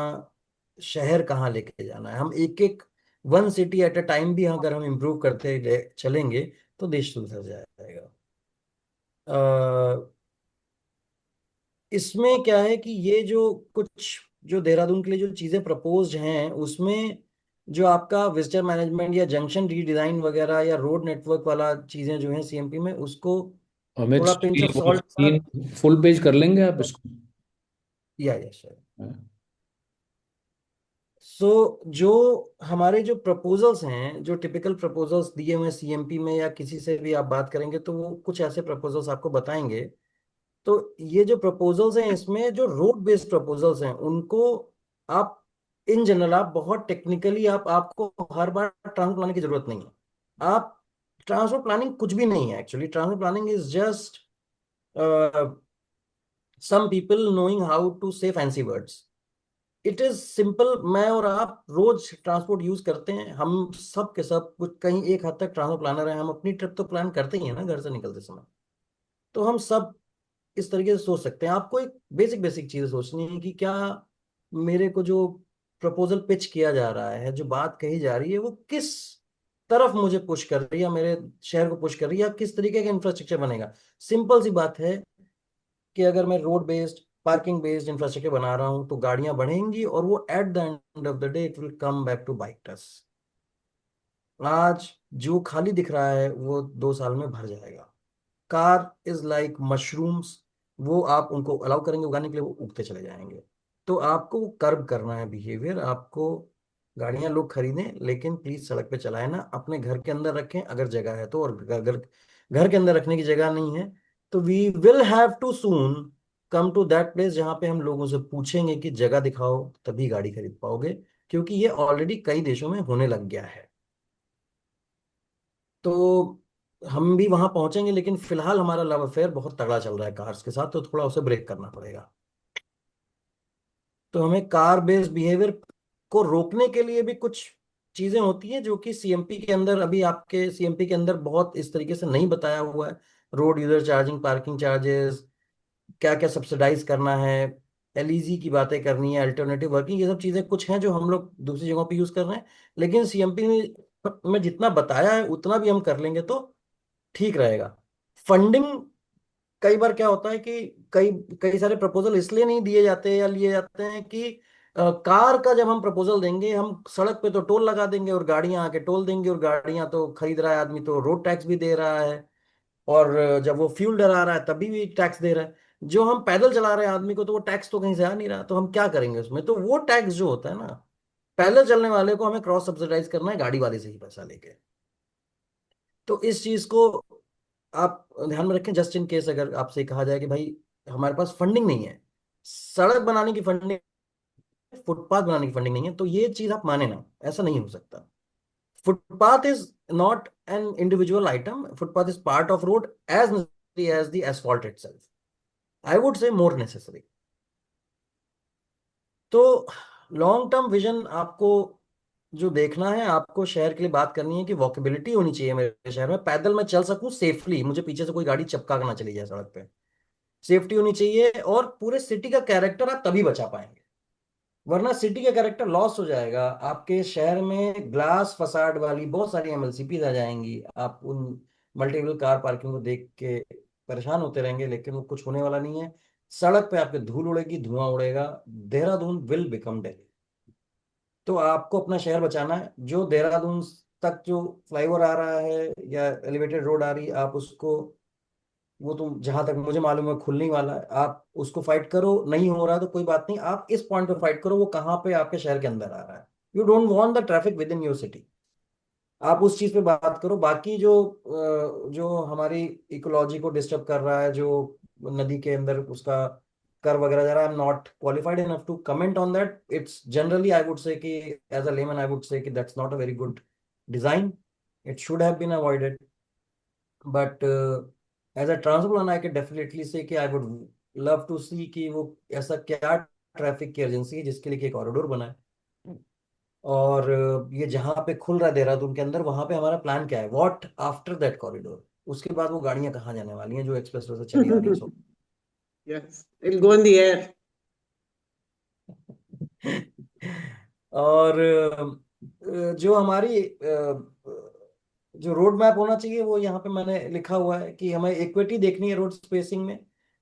शहर कहाँ लेके जाना है। हम एक एक one city at a time भी अगर हम इम्प्रूव करते चलेंगे तो देश सुधर जाएगा। इसमें क्या है कि ये जो कुछ जो देहरादून के लिए जो चीजें प्रपोज्ड हैं, उसमें जो आपका विजिटर मैनेजमेंट या जंक्शन रीडिजाइन वगैरह या रोड नेटवर्क वाला चीजें जो हैं सीएमपी में, उसको अमित थोड़ा पिंच सॉरी, ऑफ वो सॉल्ट के स्क्रीन फुल पेज कर लेंगे आप साथ। इसको? या यस सर। सो जो हमारे जो प्रपोजल्स हैं, जो टिपिकल प्रपोजल्स दिए हुए सीएमपी में, या किसी से भी आप बात करेंगे तो वो कुछ ऐसे प्रपोजल्स आपको बताएंगे। तो ये जो प्रपोजल्स हैं, इसमें जो रोड बेस्ड प्रपोजल्स हैं उनको आप इन जनरल, आप बहुत टेक्निकली, आपको हर बार ट्रांसपोर्ट प्लानिंग की जरूरत नहीं है। आप ट्रांसपोर्ट प्लानिंग कुछ भी नहीं है actually. Transport planning is just some people knowing how to say fancy words. It is simple. मैं और आप रोज ट्रांसपोर्ट यूज करते हैं, हम सब के सब कुछ कहीं एक हद तक ट्रांसपोर्ट प्लानर हैं। हम अपनी ट्रिप तो प्लान करते ही हैं ना घर से निकलते समय। तो हम सब इस तरीके से सोच सकते हैं। आपको एक बेसिक बेसिक चीज सोचनी है कि क्या मेरे को जो प्रपोजल पिच किया जा रहा है, जो बात कही जा रही है, वो किस तरफ मुझे पुश कर रही है, मेरे शहर को पुश कर रही है, या किस तरीके का इंफ्रास्ट्रक्चर बनेगा। सिंपल सी बात है कि अगर मैं road based parking based infrastructure बना रहा हूं तो गाड़ियां बढ़ेंगी, और वो at the end of the day it will come back to bike. आज जो खाली दिख रहा है वो 2 साल में भर जाएगा। कार इज लाइक मशरूम्स, वो आप उनको अलाउ करेंगे उगाने के लिए, वो उगते चले जाएंगे। तो आपको कर्ब करना है बिहेवियर। आपको गाड़ियां लोग खरीदें, लेकिन प्लीज सड़क पे चलाएं ना, अपने घर के अंदर रखें अगर जगह है तो। और अगर घर के अंदर रखने की जगह नहीं है तो we will have to soon come to that place जहां पे हम लोगों से पूछेंगे कि जगह दिखाओ, तभी गाड़ी खरीद पाओगे। क्योंकि ये ऑलरेडी कई देशों में होने लग गया है। तो हम भी वहां पहुंचेंगे, लेकिन फिलहाल हमारा लव अफेयर बहुत तगड़ा चल रहा है कार्स के साथ, तो थोड़ा उसे ब्रेक करना पड़ेगा। तो हमें कार बेस्ड बिहेवियर को रोकने के लिए भी कुछ चीजें होती हैं जो कि सीएमपी के अंदर, अभी आपके सीएमपी के अंदर बहुत इस तरीके से नहीं बताया हुआ है। Road user charging, parking charges, क्या क्या सब्सिडाइज करना है, एलईजी की बातें करनी है, अल्टरनेटिव वर्किंग, ये सब चीजें कुछ हैं जो हम लोग दूसरी जगहों पे यूज कर रहे हैं। लेकिन सीएमपी में जितना बताया है उतना भी हम कर लेंगे तो ठीक रहेगा। फंडिंग, कई बार क्या होता है कि कई कई सारे प्रपोजल इसलिए नहीं दिए जाते या लिए जाते हैं कि कार का जब हम प्रपोजल देंगे, हम सड़क पे तो टोल लगा देंगे और गाड़ियां आके टोल देंगी, और गाड़ियां तो खरीद रहा है आदमी तो रोड टैक्स भी दे रहा है, और जब वो फ्यूल डला रहा है तभी भी टैक्स दे रहा है। जो हम पैदल चला रहे हैं आदमी को, तो वो टैक्स तो कहीं से आ नहीं रहा, तो हम क्या करेंगे उसमें। तो वो टैक्स जो होता है ना, पैदल चलने वाले को हमें क्रॉस सब्सिडाइज करना है गाड़ी वाले से ही पैसा लेके। तो इस चीज को आप ध्यान में रखें, जस्ट इन केस अगर आपसे कहा जाए कि भाई हमारे पास फंडिंग नहीं है, सड़क बनाने की फंडिंग, फुटपाथ बनाने की फंडिंग नहीं है, तो ये चीज आप माने ना, ऐसा नहीं हो सकता। Footpath is not an individual item, footpath is part of road as necessary as the asphalt itself, I would say more necessary. तो लॉन्ग टर्म विजन आपको जो देखना है, आपको शहर के लिए बात करनी है कि वॉकेबिलिटी होनी चाहिए मेरे शहर में, पैदल मैं चल सकूं सेफली, मुझे पीछे से कोई गाड़ी चपका कर ना चली जाए सड़क पे, सेफ्टी होनी चाहिए। और पूरे सिटी का कैरेक्टर आप तभी बचा पाएंगे, वरना सिटी का कैरेक्टर लॉस हो जाएगा। आपके शहर में ग्लास फसाड वाली बहुत सारी एमएलसीपीज आ जाएंगी, आप उन मल्टीपल कार पार्किंग को देख के परेशान होते रहेंगे, लेकिन वो कुछ होने वाला नहीं है। सड़क पे आपके धूल उड़ेगी, धुआं उड़ेगा, देहरादून विल बिकम दिल्ली। तो आपको अपना शहर बचाना है। जो देहरादून तक जो फ्लाईओवर आ रहा है या एलिवेटेड रोड आ रही है, आप उसको वो तो जहां तक मुझे मालूम है खुलने ही वाला है। आप उसको फाइट करो, नहीं हो रहा तो कोई बात नहीं, आप इस पॉइंट पे फाइट करो, वो कहाँ पे आपके शहर के अंदर आ रहा है। You don't want the traffic with in your city. आप उस चीज पे बात करो। बाकी जो जो हमारी इकोलॉजी को डिस्टर्ब कर रहा है, जो नदी के अंदर उसका कर वगैरह जा रहा है, I am not qualified enough to comment on that. It's generally I would say कि as a layman I would say कि that's not a very good design, it should have been avoided. But as a transplant I can definitely say कि I would love to see कि वो ऐसा क्या traffic की agency है जिसके लिए कॉरिडोर बना है। और ये जहां पे खुल रहा है देहरादून के अंदर, वहां पे हमारा प्लान क्या है, व्हाट आफ्टर दैट कॉरिडोर, उसके बाद वो गाड़ियां कहाँ जाने वाली हैं जो एक्सप्रेस वे से चली आ रही हैं। सो Yes, it'll go in the air. और जो हमारी जो रोड मैप होना चाहिए वो यहाँ पे मैंने लिखा हुआ है कि हमें इक्विटी देखनी है रोड स्पेसिंग में।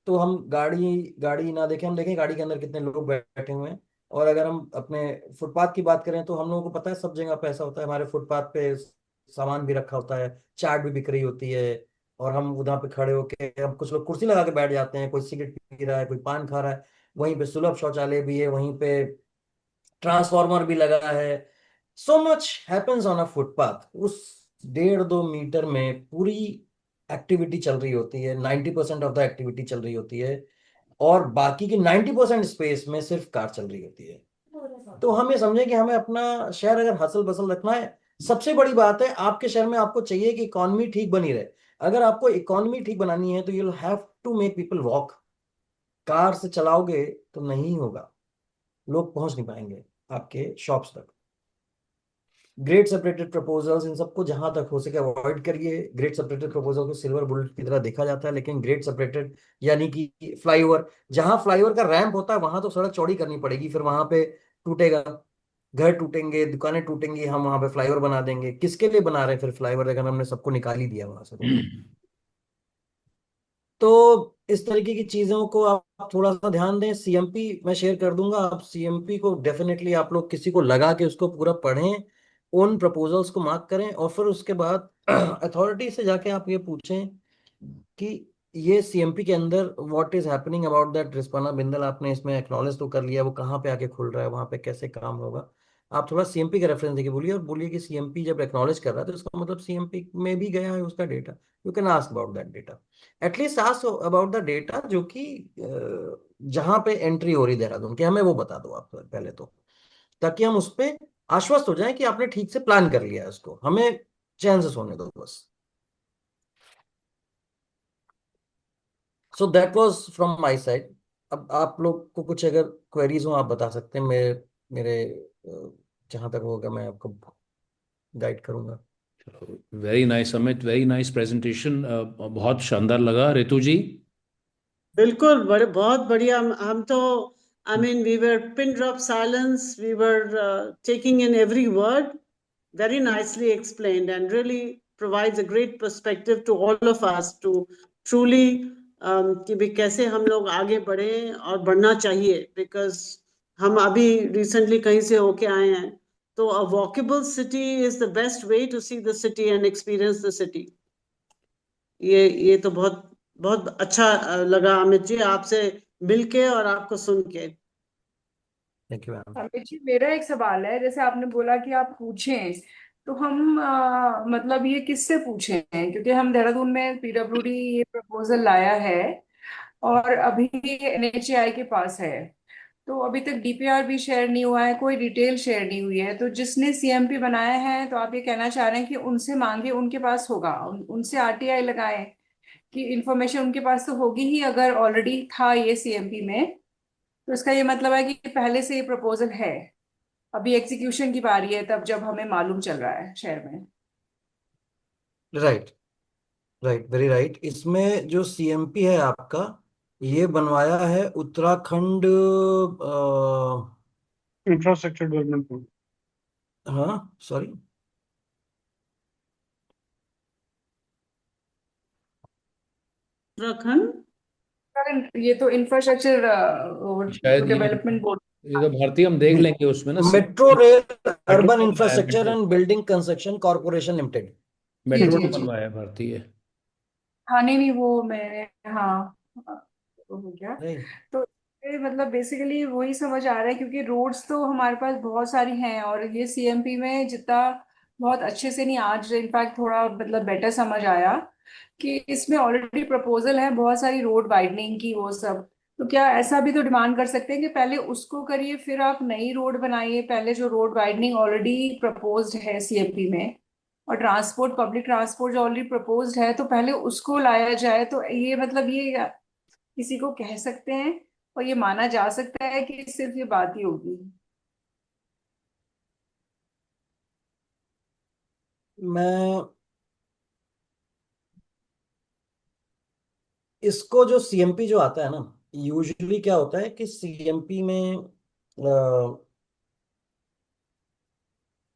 तो हम गाड़ी गाड़ी ना देखें, हम देखें गाड़ी के अंदर कितने लोग बैठे हुए हैं। और अगर हम अपने फुटपाथ की बात करें तो हम लोगों को पता है सब जगह पे ऐसा होता है, हमारे फुटपाथ पे सामान भी रखा होता है, चाट भी बिक रही होती है। और हम उधर पे खड़े होके, हम कुछ लोग कुर्सी लगा के बैठ जाते हैं, कोई सिगरेट पी रहा है, कोई पान खा रहा है। वहीं पे सुलभ शौचालय भी है, वहीं पे ट्रांसफार्मर भी लगा है। So much happens on a footpath. उस 1.5-2 मीटर में पूरी एक्टिविटी चल रही होती है, 90% ऑफ द एक्टिविटी चल रही होती है। और बाकी की 90% स्पेस में सिर्फ कार चल रही होती है। तो हम ये समझे कि हमें अपना शहर अगर हसल बसल रखना है, सबसे बड़ी बात है आपके शहर में आपको चाहिए कि इकोनॉमी ठीक बनी रहे। अगर आपको इकोनॉमी ठीक बनानी है तो you have to make people walk. Car से चलाओगे तो नहीं होगा, लोग पहुंच नहीं पाएंगे आपके शॉप्स तक। ग्रेड सेपरेटेड प्रपोजल्स इन सबको जहां तक हो सके अवॉइड करिए। ग्रेड सेपरेटेड प्रपोजल को सिल्वर बुलेट की तरह देखा जाता है, लेकिन ग्रेड सेपरेटेड यानी कि फ्लाईओवर, जहां फ्लाईओवर का रैंप होता है वहां तो सड़क चौड़ी करनी पड़ेगी, फिर वहां पे टूटेगा, घर टूटेंगे, दुकानें टूटेंगी, हम वहां पे फ्लाईओवर बना देंगे। किसके लिए बना रहे हैं फिर फ्लाईओवर अगर हमने सबको निकाल ही दिया वहां से तो? तो इस तरीके की चीजों को आप थोड़ा सा ध्यान दें। सीएमपी मैं शेयर कर दूंगा, आप सीएमपी को डेफिनेटली आप लोग किसी को लगा के उसको पूरा पढ़ें, उन प्रपोजल्स को मार्क करें, और फिर उसके बाद अथॉरिटी से जाके आप ये पूछें कि ये सीएमपी के अंदर what is happening about that Rispana Bindal. आपने इसमें एक्नॉलेज तो कर लिया, वो कहाँ पे आके खुल रहा है, वहां पे कैसे काम होगा। आप थोड़ा सीएमपी का रेफरेंस देके बोलिए, और बोलिए कि सीएमपी जब एक्नॉलेज कर रहा है तो इसका मतलब सीएमपी में भी गया है उसका data. You can ask about that data, at least ask about the data जो कि जहां पे एंट्री हो रही देहरादून की, हमें वो बता दो आप पहले तो, ताकि हम उस पे आश्वस्त हो जाएं कि आपने ठीक से प्लान कर लिया है उसको। हमें चैन से सोने दो बस। So that was from my side. अब आप लोग को कुछ अगर क्वेरीज हो आप बता सकते हैं, मेरे मेरे जहां तक होगा मैं आपको गाइड करूंगा। Very nice Amit, very nice presentation, बहुत शानदार लगा। रितु जी। बिल्कुल, बड़े बहुत बढ़िया। हम तो I mean we were pin drop silence, we were taking in every word, very nicely explained, and really provides a great perspective to all of us to truly कि भी कैसे हम लोग आगे बढ़े और बढ़ना चाहिए, because हम अभी recently कहीं से होके आए हैं। तो a walkable city is the best way to see the city and experience the city. ये तो बहुत बहुत अच्छा लगा अमित जी आपसे मिलके और आपको सुन के। Thank you ma'am. Amit ji, मेरा एक सवाल है। जैसे आपने बोला कि आप पूछें, तो हम मतलब ये किससे पूछें? क्योंकि हम देहरादून में पीडब्ल्यूडी ये प्रपोजल लाया है और अभी एनएचएआई के पास है, तो अभी तक डीपीआर भी शेयर नहीं हुआ है, कोई डिटेल शेयर नहीं हुई है। तो जिसने सीएमपी बनाया है, तो आप ये कहना चाह रहे हैं कि उनसे मांगे, उनके पास होगा, उनसे आरटीआई लगाए कि इंफॉर्मेशन उनके पास तो होगी ही, अगर ऑलरेडी था ये सीएमपी में। तो इसका ये मतलब है कि पहले से ये प्रपोजल है, अभी एग्जीक्यूशन की बारी है तब जब हमें मालूम चल रहा है शहर में। Right, right, very right. इसमें जो सीएमपी है आपका, ये बनवाया है उत्तराखंड इंफ्रास्ट्रक्चर डेवलपमेंट बोर्ड। हाँ सॉरी, उत्तराखंड ये तो इंफ्रास्ट्रक्चर शायद डेवलपमेंट बोर्ड। ये तो भारतीय, हम देख लेंगे उसमें ना। मेट्रो रेल मेट्रो अर्बन बनवाया है, infrastructure metro and building construction corporation limited. जी मेट्रो जी नहीं जी। बनवाया है भारतीय। हाँ नहीं नहीं, वो मैंने, हाँ, वो हो गया। नहीं। तो ये मतलब बेसिकली वही समझ आ रहा है, क्योंकि रोड्स तो हमारे पास बहुत सारी हैं, और ये सीएमपी में जितना बहुत अच्छे से नहीं, आज इनफैक्ट थोड़ा मतलब बेटर समझ आया कि इसमें ऑलरेडी प्रपोजल है बहुत सारी रोड वाइडनिंग की, वो सब। तो क्या ऐसा भी तो डिमांड कर सकते हैं कि पहले उसको करिए फिर आप नई रोड बनाइए, पहले जो रोड वाइडनिंग ऑलरेडी प्रपोज्ड है सीएमपी में, और ट्रांसपोर्ट, पब्लिक ट्रांसपोर्ट जो ऑलरेडी प्रपोज्ड है, तो पहले उसको लाया जाए। तो ये मतलब ये किसी को कह सकते हैं और ये माना जा सकता है कि सिर्फ ये बात ही होगी? मैं इसको जो सीएमपी जो आता है ना, यूजुअली क्या होता है कि सीएमपी में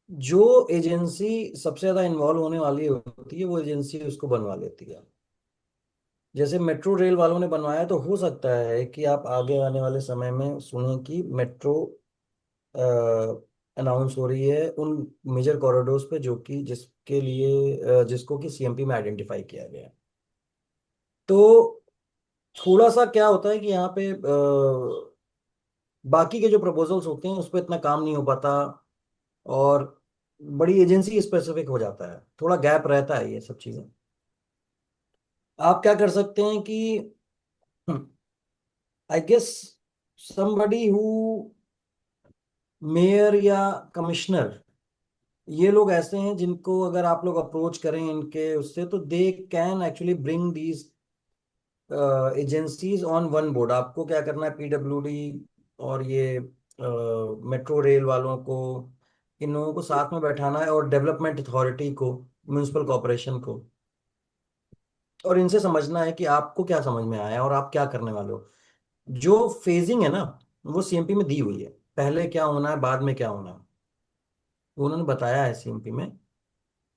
जो एजेंसी सबसे ज्यादा इन्वॉल्व होने वाली होती है वो एजेंसी उसको बनवा लेती है। जैसे मेट्रो रेल वालों ने बनवाया, तो हो सकता है कि आप आगे आने वाले समय में सुने कि मेट्रो अनाउंस हो रही है उन मेजर कॉरिडोर्स पे जो कि जिसके लिए जिसको कि सीएमपी में आइडेंटिफाई किया गया है। तो थोड़ा सा क्या होता है कि यहाँ पे बाकी के जो प्रपोजल्स होते हैं उस पर इतना काम नहीं हो पाता, और बड़ी एजेंसी स्पेसिफिक हो जाता है, थोड़ा गैप रहता है ये सब चीजें। आप क्या कर सकते हैं कि I guess somebody who mayor या कमिश्नर, ये लोग ऐसे हैं जिनको अगर आप लोग अप्रोच करें इनके उससे, तो they can actually bring these agencies on one board. आपको क्या करना है, पीडब्ल्यूडी और ये मेट्रो रेल वालों को, इन लोगों को साथ में बैठाना है, और डेवलपमेंट अथॉरिटी को, म्यूनिसिपल कॉरपोरेशन को, और इनसे समझना है कि आपको क्या समझ में आया और आप क्या करने वाले हो। जो फेजिंग है ना, वो सीएमपी में दी हुई है, पहले क्या होना है बाद में क्या होना है, वो उन्होंने बताया है सीएमपी में।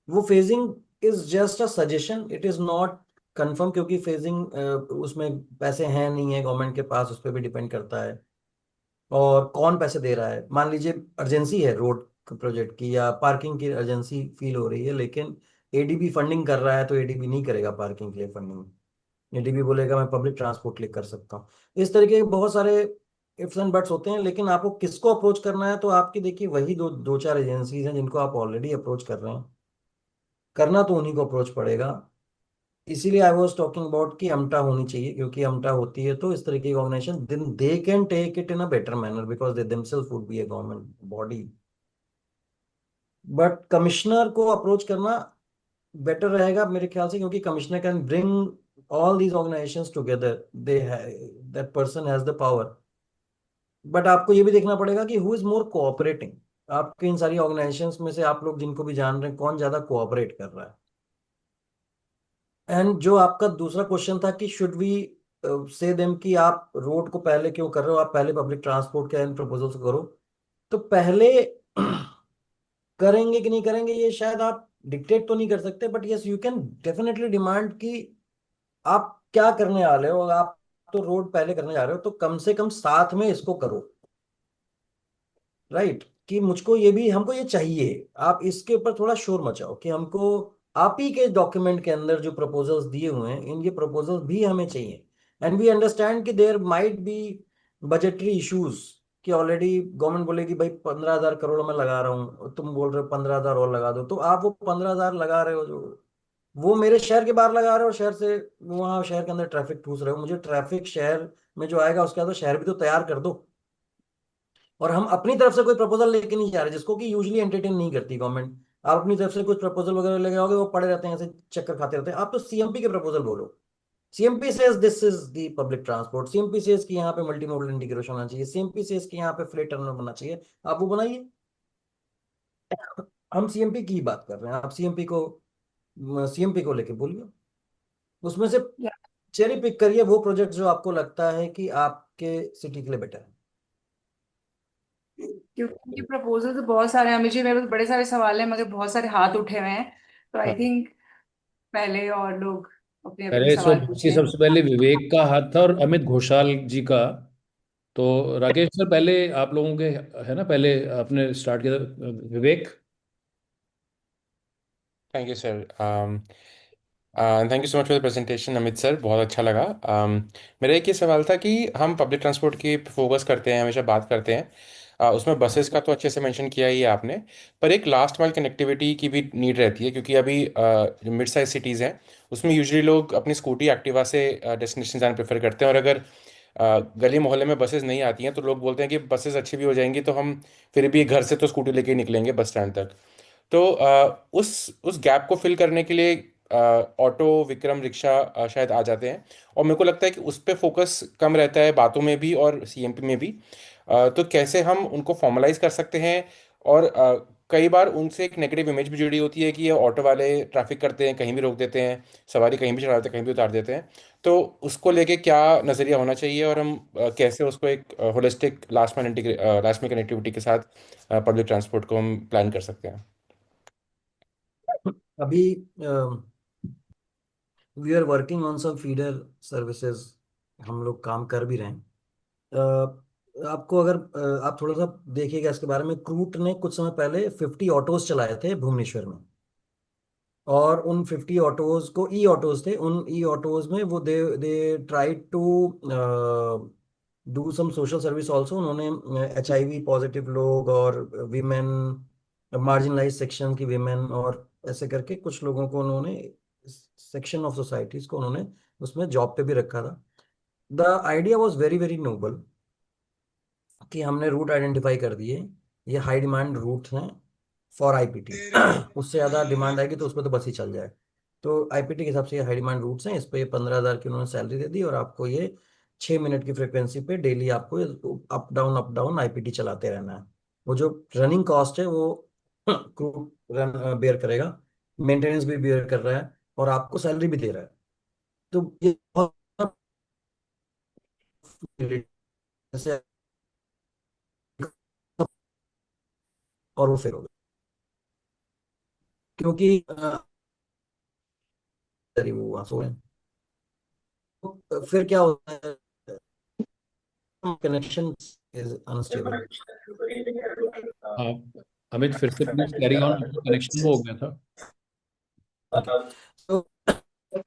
वो phasing is just a suggestion, it is not confirm, क्योंकि फेजिंग उसमें पैसे हैं नहीं है गवर्नमेंट के पास, उस पर भी डिपेंड करता है। और कौन पैसे दे रहा है, मान लीजिए अर्जेंसी है रोड प्रोजेक्ट की या पार्किंग की अर्जेंसी फील हो रही है, लेकिन एडीबी फंडिंग कर रहा है, तो एडीबी नहीं करेगा पार्किंग के लिए फंडिंग। एडीबी बोलेगा मैं पब्लिक ट्रांसपोर्ट के लिए कर सकता हूँ। इस तरीके के बहुत सारे इफ्स एंड बट्स होते हैं, लेकिन आपको किसको अप्रोच करना है, तो आपकी देखिए वही दो दो चार एजेंसीज हैं जिनको आप ऑलरेडी अप्रोच कर रहे हैं, करना तो उन्हीं को अप्रोच पड़ेगा। इसीलिए आई वॉज टॉकिंग अबाउट कि अमटा होनी चाहिए, क्योंकि अमटा होती है तो इस तरीके की organisation then they can take it in a better manner because they themselves would be a government body. But commissioner को अप्रोच करना बेटर रहेगा मेरे ख्याल से, क्योंकि commissioner can bring all these organisations together, they that person has the power. But आपको ये भी देखना पड़ेगा कि हु इज मोर कोऑपरेटिंग, आपके इन सारी ऑर्गेनाइजेशंस में से आप लोग जिनको भी जान रहे हैं कौन ज्यादा कोऑपरेट कर रहा है। एंड जो आपका दूसरा क्वेश्चन था कि शुड वी से देम कि आप रोड को पहले क्यों कर रहे हो, आप पहले पब्लिक ट्रांसपोर्ट के इन प्रपोजल्स करो। तो पहले करेंगे कि नहीं करेंगे ये शायद आप डिक्टेट तो नहीं कर सकते, but yes you can definitely demand कि आप क्या करने वाले हो, आप तो रोड पहले करने जा रहे हो तो कम से कम साथ में इसको करो। राइट, कि मुझको ये भी, हमको ये चाहिए, आप इसके ऊपर थोड़ा शोर मचाओ कि हमको आप ही के डॉक्यूमेंट के अंदर जो प्रपोजल्स दिए हुए हैं, इन ये प्रपोजल्स भी हमें चाहिए। एंड वी अंडरस्टैंड कि there might be budgetary issues, कि ऑलरेडी गवर्नमेंट बोलेगी भाई 15,000 करोड़ मैं लगा रहा हूँ, तुम बोल रहे हो 15,000 और लगा दो, तो आप वो 15,000 लगा रहे हो जो वो मेरे शहर के बाहर लगा रहे हो, शहर से वहाँ शहर के अंदर ट्रैफिक ठूस रहे हो, मुझे ट्रैफिक शहर में जो आएगा उसके बाद तो शहर भी तो तैयार कर दो। और हम अपनी तरफ से कोई प्रपोजल लेके नहीं जा रहे, जिसको कि यूजली एंटरटेन नहीं करती गवर्नमेंट। आप अपनी तरफ से कुछ प्रपोजल वगैरह लेके आओगे, वो पड़े रहते हैं ऐसे चक्कर खाते रहते हैं। आप तो सीएमपी के प्रपोजल बोलो, CMP says this is the public transport, CMP says कि यहाँ पे मल्टी मॉडल इंटीग्रेशन होना चाहिए, सीएमपी सेज कि यहाँ पे फ्रेट टर्मिनल बनना चाहिए, आप वो बनाइए। हम सीएमपी की बात कर रहे हैं, आप सीएमपी को लेके बोलिए, उसमें से चेरी पिक करिए वो प्रोजेक्ट जो आपको लगता है कि आपके सिटी के लिए बेटर है। क्योंकि प्रपोजल तो बहुत सारे हैं, मुझे, मेरे पास बड़े सारे सवाल हैं मगर बहुत सारे हाथ उठे हुए हैं। तो आई हाँ, थिंक पहले और लोग अपने अपने पहले सवाल बाकी पूछें। सबसे पहले विवेक का हाथ था और अमित घोषाल जी का। तो राकेश सर पहले आप लोगों के, है ना, पहले आपने स्टार्ट किया था, Vivek. Thank you sir. Thank you so much for the presentation Amit sir, बहुत अच्छा लगा। मेरा एक ये सवाल था कि हम पब्लिक ट्रांसपोर्ट की फोकस करते हैं, हमेशा बात करते हैं। उसमें बसेस का तो अच्छे से मेंशन किया ही है आपने, पर एक लास्ट माइल कनेक्टिविटी की भी नीड रहती है, क्योंकि अभी जो मिड साइज सिटीज़ हैं उसमें यूजुअली लोग अपनी स्कूटी एक्टिवा से डेस्टिनेशन जाना प्रेफर करते हैं। और अगर गली मोहल्ले में बसेस नहीं आती हैं तो लोग बोलते हैं कि बसेस अच्छी भी हो जाएंगी तो हम फिर भी घर से तो स्कूटी लेके ही निकलेंगे बस स्टैंड तक। तो उस गैप को फिल करने के लिए ऑटो, विक्रम, रिक्शा शायद आ जाते हैं। और मेरे को लगता है कि उस पर फोकस कम रहता है बातों में भी और सीएमपी में भी। तो कैसे हम उनको फॉर्मलाइज कर सकते हैं? और कई बार उनसे एक नेगेटिव इमेज भी जुड़ी होती है कि ये ऑटो वाले ट्रैफिक करते हैं, कहीं भी रोक देते हैं, सवारी कहीं भी चढ़ा देते हैं, कहीं भी उतार देते हैं। तो उसको लेके क्या नज़रिया होना चाहिए, और हम कैसे उसको एक होलिस्टिक लास्ट में कनेक्टिविटी के साथ पब्लिक ट्रांसपोर्ट को हम प्लान कर सकते हैं? अभी we are working on some feeder services, हम लोग काम कर भी रहे हैं। आपको अगर आप थोड़ा सा देखिएगा इसके बारे में, क्रूट ने कुछ समय पहले 50 ऑटोज चलाए थे भुवनेश्वर में। और उन 50 ऑटोज को ई ऑटोज थे, उन ई ऑटोज में वो they try to do some social service also. उन्होंने HIV पॉजिटिव लोग और विमेन, मार्जिनलाइज सेक्शन की विमेन, और ऐसे करके कुछ लोगों को उन्होंने, सेक्शन ऑफ सोसाइटीज को उन्होंने उसमें जॉब पे भी रखा था। The idea was very very noble कि हमने रूट आइडेंटिफाई कर दिए, ये हाई डिमांड रूट हैं फॉर IPT। उससे ज़्यादा डिमांड आएगी तो उस पर तो बस ही चल जाए। तो IPT के हिसाब से ये हाई डिमांड रूट्स हैं, इस पे 15,000 की उन्होंने सैलरी दे दी, और आपको ये 6 मिनट की फ्रिक्वेंसी पे डेली आपको अप डाउन IPT चलाते रहना है। वो जो रनिंग कॉस्ट है वो क्रू रन बेयर करेगा, मेंटेनेंस भी बेयर कर रहा है, और आपको सैलरी भी दे रहा है। तो ये बहुत जैसे, और वो फेल हो गया क्योंकि वो वहां सो रहे हैं। तो फिर क्या होता है, कनेक्शन इज अनस्टेबल। आप अमित फिर से प्लीज कैरी ऑन, आपका कनेक्शन वो हो गया था। ओके, तो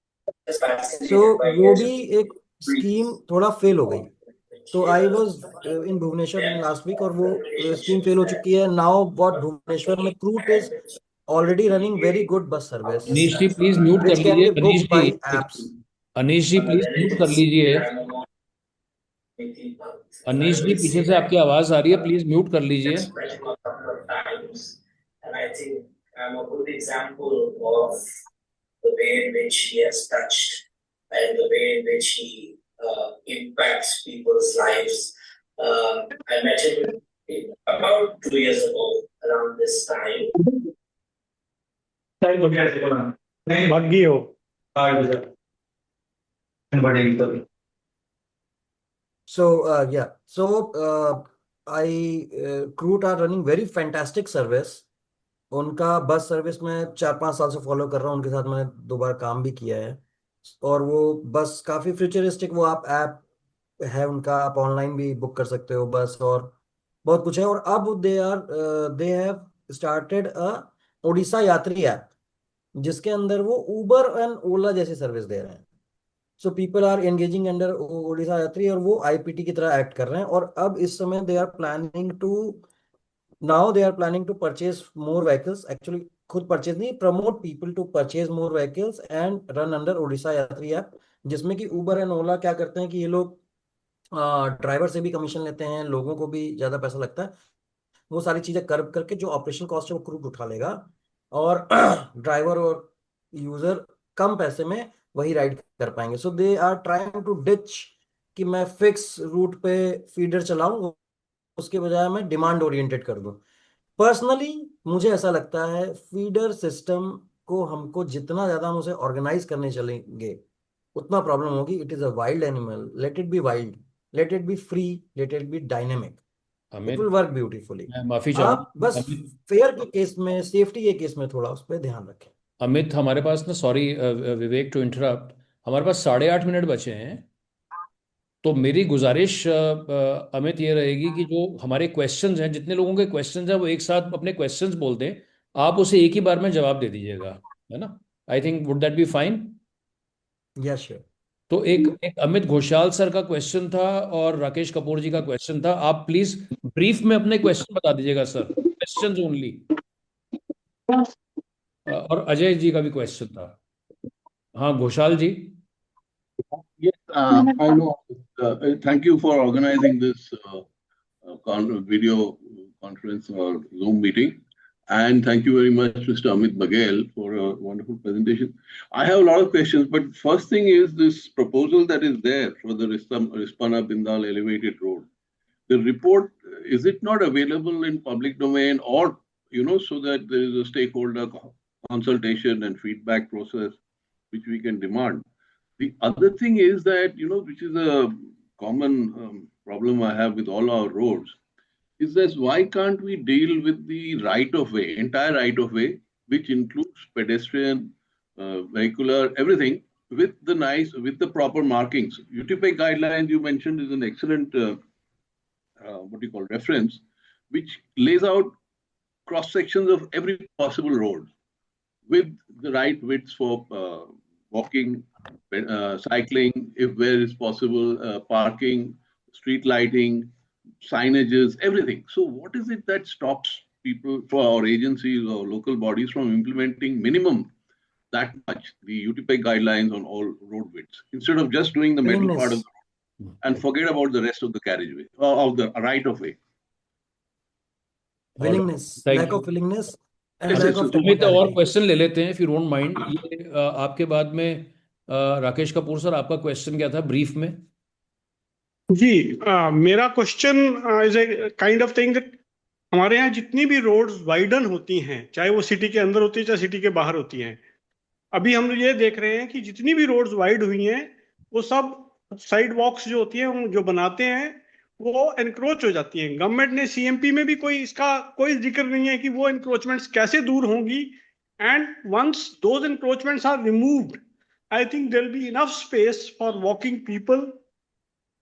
सो वो भी एक स्कीम थोड़ा फेल हो गई। तो I was in Bhubaneswar in last week, और वो स्कीम फेल हो चुकी है नाउ। व्हाट भुवनेश्वर में CRUT is already running very good bus service Anish ji please mute कर विच कैन लीजिए। Be Anish booked ji, by apps. Anish ji please mute कर लीजिए। अनीश जी, पीछे से आपकी आवाज आ रही है, प्लीज म्यूट कर लीजिए। The way in which he has touched and the way in which he impacts people's lives. I met him about 2 years ago, around this time. भाग्य हो। CRUT are running very fantastic service. उनका bus service में 4-5 साल से follow कर रहा हूँ, उनके साथ मैंने 2 बार काम भी किया है। और वो बस काफी फ्यूचरिस्टिक, वो आप ऐप है उनका, आप ऑनलाइन भी बुक कर सकते हो बस, और बहुत कुछ है। और अब they have started a Odisha Yatri app, जिसके अंदर वो उबर एंड ओला जैसी सर्विस दे रहे हैं। So people are engaging under Odisha Yatri, और वो IPT की तरह एक्ट कर रहे हैं। और अब इस समय they are planning to purchase more vehicles, actually खुद परचेज नहीं, promote people to purchase more vehicles and run under Odisha Yatri app. जिसमें कि उबर एंड ओला क्या करते हैं कि ये लोग ड्राइवर से भी कमीशन लेते हैं, लोगों को भी ज्यादा पैसा लगता है, वो सारी चीजें कर्व करके जो ऑपरेशन कॉस्ट है वो क्रूड उठा लेगा, और ड्राइवर और यूजर कम पैसे में वही राइड कर पाएंगे। So they are trying to ditch कि मैं फिक्स रूट पे फीडर चलाऊं, उसके बजाय मैं डिमांड ओरिएंटेड कर दूं। पर्सनली मुझे ऐसा लगता है फीडर सिस्टम को हमको जितना ज्यादा हम उसे ऑर्गेनाइज करने चलेंगे उतना प्रॉब्लम होगी। It is a wild animal, let it be wild, let it be free, let it be dynamic, it will Amit, work beautifully. मैं माफी आप चाहूंगा बस अमित। फेयर के केस में, सेफ्टी के केस में थोड़ा उस पर ध्यान रखें। अमित, हमारे पास ना, सॉरी विवेक टू इंटरप्ट, हमारे पास 8.5 मिनट बचे हैं। तो मेरी गुजारिश अमित ये रहेगी कि जो हमारे क्वेश्चंस हैं, जितने लोगों के क्वेश्चंस हैं, वो एक साथ अपने क्वेश्चंस बोल दें। आप उसे एक ही बार में जवाब दे दीजिएगा, है ना? I think would that be fine? Yes sure. तो एक अमित घोषाल सर का क्वेश्चन था और राकेश कपूर जी का क्वेश्चन था। आप प्लीज ब्रीफ में अपने क्वेश्चन बता दीजिएगा सर, क्वेश्चंस ओनली। और अजय जी का भी क्वेश्चन था। हाँ घोषाल जी। Yes, I know. Thank you for organizing this video conference or Zoom meeting. And thank you very much, Mr. Amit Baghel, for a wonderful presentation. I have a lot of questions, but first thing is this proposal that is there for the Rispana Bindal elevated road. The report, is it not available in public domain, or, so that there is a stakeholder consultation and feedback process which we can demand? The other thing is that, which is a common problem I have with all our roads, is that why can't we deal with the right of way, entire right of way, which includes pedestrian, vehicular, everything, with the proper markings. UTP guidelines you mentioned is an excellent, reference, which lays out cross sections of every possible road with the right widths for walking, cycling, if where is possible, parking, street lighting, signages, everything. So what is it that stops people, for our agencies or local bodies, from implementing minimum that much, the UTP guidelines on all road widths, instead of just doing the metal part of Willingness. the road and forget about the rest of the carriageway, or of the right of way? Willingness, Thank lack you. of willingness and Yes, lack yes, of so- Amit और technicality. Question ले लेते हैं, if you don't mind. ये आपके बाद में Rakesh Kapoor sir, आपका question क्या था ब्रीफ में? जी, मेरा question is a kind of thing that हमारे यहाँ जितनी भी रोड्स वाइडन होती हैं, चाहे वो सिटी के अंदर होती है चाहे सिटी के बाहर होती हैं, अभी हम ये देख रहे हैं कि जितनी भी रोड्स वाइड हुई हैं वो सब साइड वॉक्स जो होती हैं, वो जो बनाते हैं वो एनक्रोच हो जाती हैं। गवर्नमेंट ने सीएमपी में भी इसका कोई जिक्र नहीं है कि वो एनक्रोचमेंट्स कैसे दूर होंगी। And once those encroachments are removed, I think there will be enough space for walking people,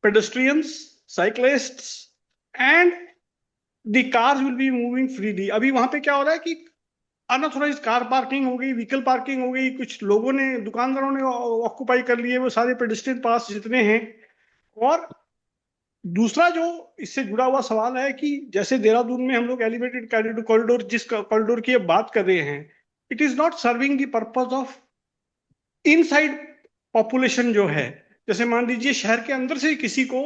pedestrians, cyclists, and the cars will be moving freely. अभी वहां पे क्या हो रहा है कि अनऑथोराइज्ड कार पार्किंग हो गई, व्हीकल पार्किंग हो गई, कुछ लोगों ने, दुकानदारों ने ऑक्यूपाई कर लिए वो सारे पेडिस्ट्रियन पास जितने हैं। और दूसरा जो इससे जुड़ा हुआ सवाल है कि जैसे देहरादून में हम लोग एलिवेटेड कॉरिडोर, जिस कॉरिडोर की अब बात कर रहे हैं, it is not serving the purpose of inside population जो है। जैसे मान लीजिए शहर के अंदर से किसी को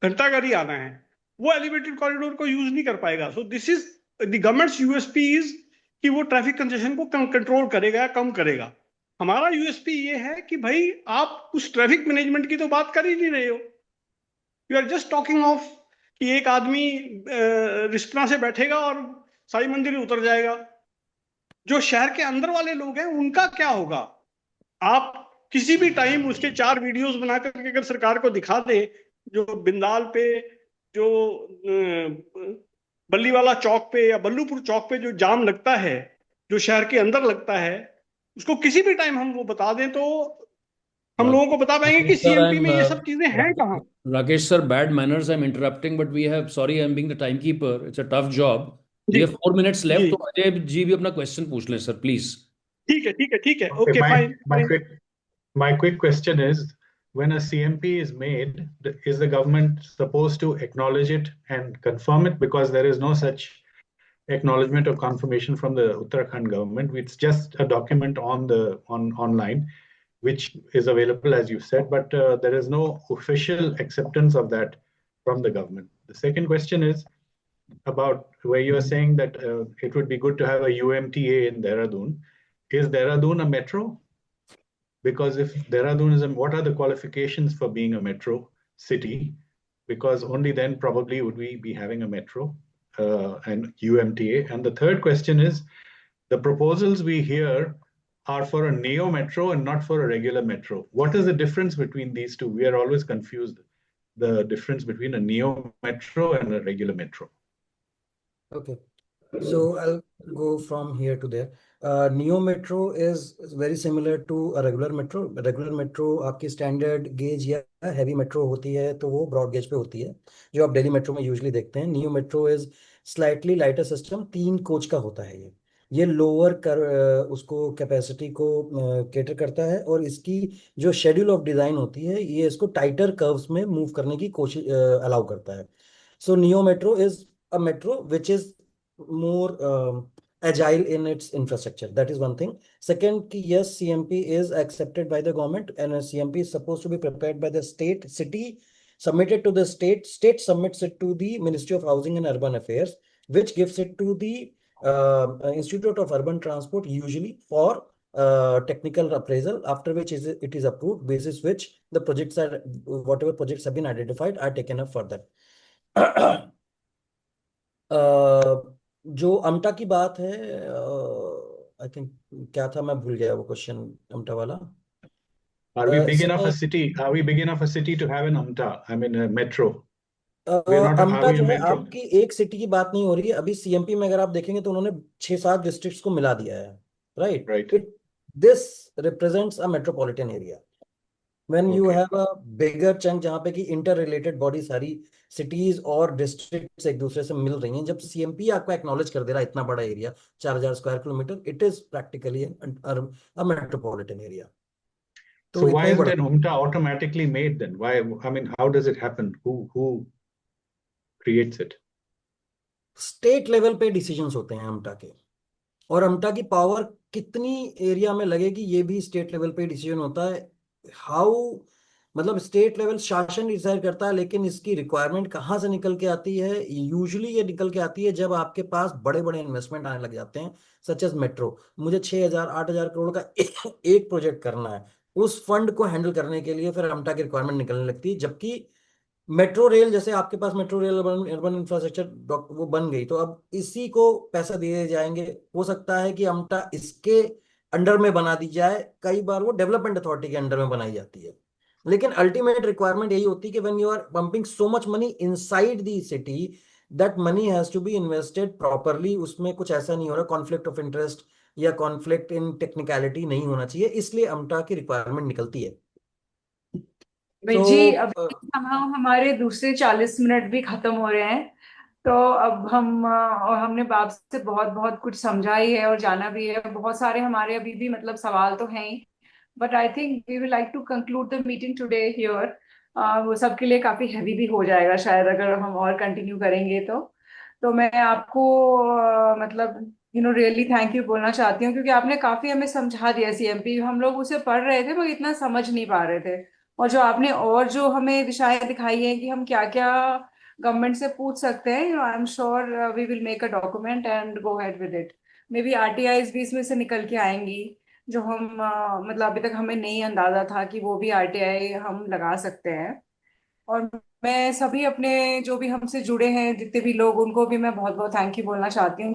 घंटागाड़ी आना है, वो एलिवेटेड कॉरिडोर को यूज नहीं कर पाएगा। So this is the governments USP is कि वो ट्रैफिक कंजेशन को कंट्रोल करेगा या कम करेगा। हमारा यूएसपी ये है कि भाई आप उस ट्रैफिक मैनेजमेंट की तो बात कर ही नहीं रहे हो। You are just talking of कि एक आदमी रिस्पना से बैठेगा और साई मंदिर उतर जाएगा। जो शहर के अंदर वाले लोग हैं उनका क्या होगा? आप किसी भी टाइम उसके 4 वीडियोस बना करके अगर सरकार को दिखा दे, जो बिंदाल पे, जो बल्लीवाला चौक पे या बल्लूपुर चौक पे जो जाम लगता है, जो शहर के अंदर लगता है, उसको किसी भी टाइम हम वो बता दें तो हम लोगों को बता पाएंगे कि सीएमपी में ये सब चीजें हैं कहाँ। Rakesh sir, bad manners, I am interrupting but we have, sorry I am being the time keeper, it's a tough job. We have 4 minutes left, तो अजय जी भी अपना क्वेश्चन पूछ लें सर प्लीज। ठीक है, Okay, okay fine. my quick question is, when a CMP is made, is the government supposed to acknowledge it and confirm it? Because there is no such acknowledgement or confirmation from the Uttarakhand government. It's just a document online, which is available, as you said, but there is no official acceptance of that from the government. The second question is about where you are saying that it would be good to have a UMTA in Dehradun. Is Dehradun a metro? Because if Dehradun is, what are the qualifications for being a metro city? Because only then probably would we be having a metro and UMTA. And the third question is, the proposals we hear are for a neo metro and not for a regular metro. What is the difference between these two? We are always confused, the difference between a neo metro and a regular metro. Okay, so I'll go from here to there. Neo metro is very similar to a regular metro. Regular metro आपकी standard gauge या heavy metro होती है, तो वो broad gauge पे होती है, जो आप दिल्ली मेट्रो में यूजुअली देखते हैं। Neo metro is slightly lighter system, 3 coach का होता है ये। ये लोअर कर उसको कैपेसिटी को केटर करता है, और इसकी जो शेड्यूल ऑफ डिजाइन होती है ये इसको टाइटर कर्व्स में मूव करने की कोशिश अलाउ करता है. So neo metro is a metro which is more agile in its infrastructure. That is one thing. Second, ki yes, CMP is accepted by the government, and a CMP is supposed to be prepared by the state, city, submitted to the state, state submits it to the Ministry of Housing and Urban Affairs, which gives it to the Institute of Urban Transport, usually for technical appraisal, after which it is approved, basis which the projects are, whatever projects have been identified are taken up further. जो अमटा की बात है, I think क्या था, मैं भूल गया वो क्वेश्चन अमटा वाला. Are we big enough समय a city? Are we big enough a city to have an AMTA? I mean, a metro. We are not. Are अमटा we जो a है, metro? आपकी एक सिटी की बात नहीं हो रही है अभी. सीएमपी में अगर आप देखेंगे तो उन्होंने 6-7 डिस्ट्रिक्ट्स को मिला दिया है. Right. Right. It this represents a metropolitan area. when you Okay. have a bigger chunk जहाँ पे कि इंटर रिलेटेड बॉडी सारी सिटीज और डिस्ट्रिक्ट्स एक दूसरे से मिल रही हैं, जब सीएमपी आपको एक्नॉलेज कर दे रहा है इतना बड़ा area 4000 square kilometre, it is practically a metropolitan area. तो So why इतना ही isn't बड़ा an UMTA automatically made then? Why? I mean, how does it happen? Who creates it? State level पे डिसीजंस होते हैं अमटा के, और अमटा की पावर कितनी एरिया में लगेगी ये भी स्टेट लेवल पे डिसीजन होता है. हाउ, मतलब स्टेट लेवल शासन डिसाइड करता है, लेकिन इसकी रिक्वायरमेंट कहाँ से निकल के आती है? यूजुअली ये निकल के आती है जब आपके पास बड़े बड़े इन्वेस्टमेंट आने लग जाते हैं, सच एज मेट्रो. मुझे 6,000-8,000 करोड़ का एक प्रोजेक्ट करना है, उस फंड को हैंडल करने के लिए फिर अमटा की रिक्वायरमेंट निकलने लगती है. जबकि मेट्रो रेल, जैसे आपके पास मेट्रो रेल अर्बन इंफ्रास्ट्रक्चर वो बन गई, तो अब इसी को पैसा दिए जाएंगे. हो सकता है कि अमटा इसके अंडर में बना दी जाए, कई बार वो डेवलपमेंट अथॉरिटी के अंडर में बनाई जाती है. लेकिन अल्टीमेट रिक्वायरमेंट यही होती है कि when you are pumping so much money inside the city, that money has to be invested properly. उसमें कुछ ऐसा नहीं हो रहा, कॉन्फ्लिक्ट ऑफ इंटरेस्ट या कॉन्फ्लिक्ट इन टेक्निकलिटी नहीं होना चाहिए, इसलिए अमटा की रिक्वायरमेंट निकलती है. भाई जी, तो अभी हम हमारे दूसरे 40 मिनट भी खत्म हो रहे हैं। तो अब हम और हमने बाप से बहुत बहुत कुछ समझा ही है और जाना भी है। बहुत सारे हमारे अभी भी मतलब सवाल तो हैं ही, but I think we will like to conclude the meeting today here. वो सबके लिए काफी हैवी भी हो जाएगा शायद अगर हम और कंटिन्यू करेंगे तो मैं आपको मतलब रियली थैंक यू बोलना चाहती हूँ, क्योंकि आपने काफी हमें समझा दिया। सीएमपी हम लोग उसे पढ़ रहे थे मगर इतना समझ नहीं पा रहे थे, और जो आपने और जो हमें दिशाएं दिखाई हैं कि हम क्या क्या गवर्नमेंट से पूछ सकते हैं, I am sure we will make a document and go ahead with it. Maybe RTIs भी इसमें से निकल के आएंगी, जो हम मतलब अभी तक हमें नहीं अंदाजा था कि वो भी आरटीआई हम लगा सकते हैं। और मैं सभी अपने जो भी हमसे जुड़े हैं जितने भी लोग, उनको भी मैं बहुत बहुत थैंक यू बोलना चाहती हूँ।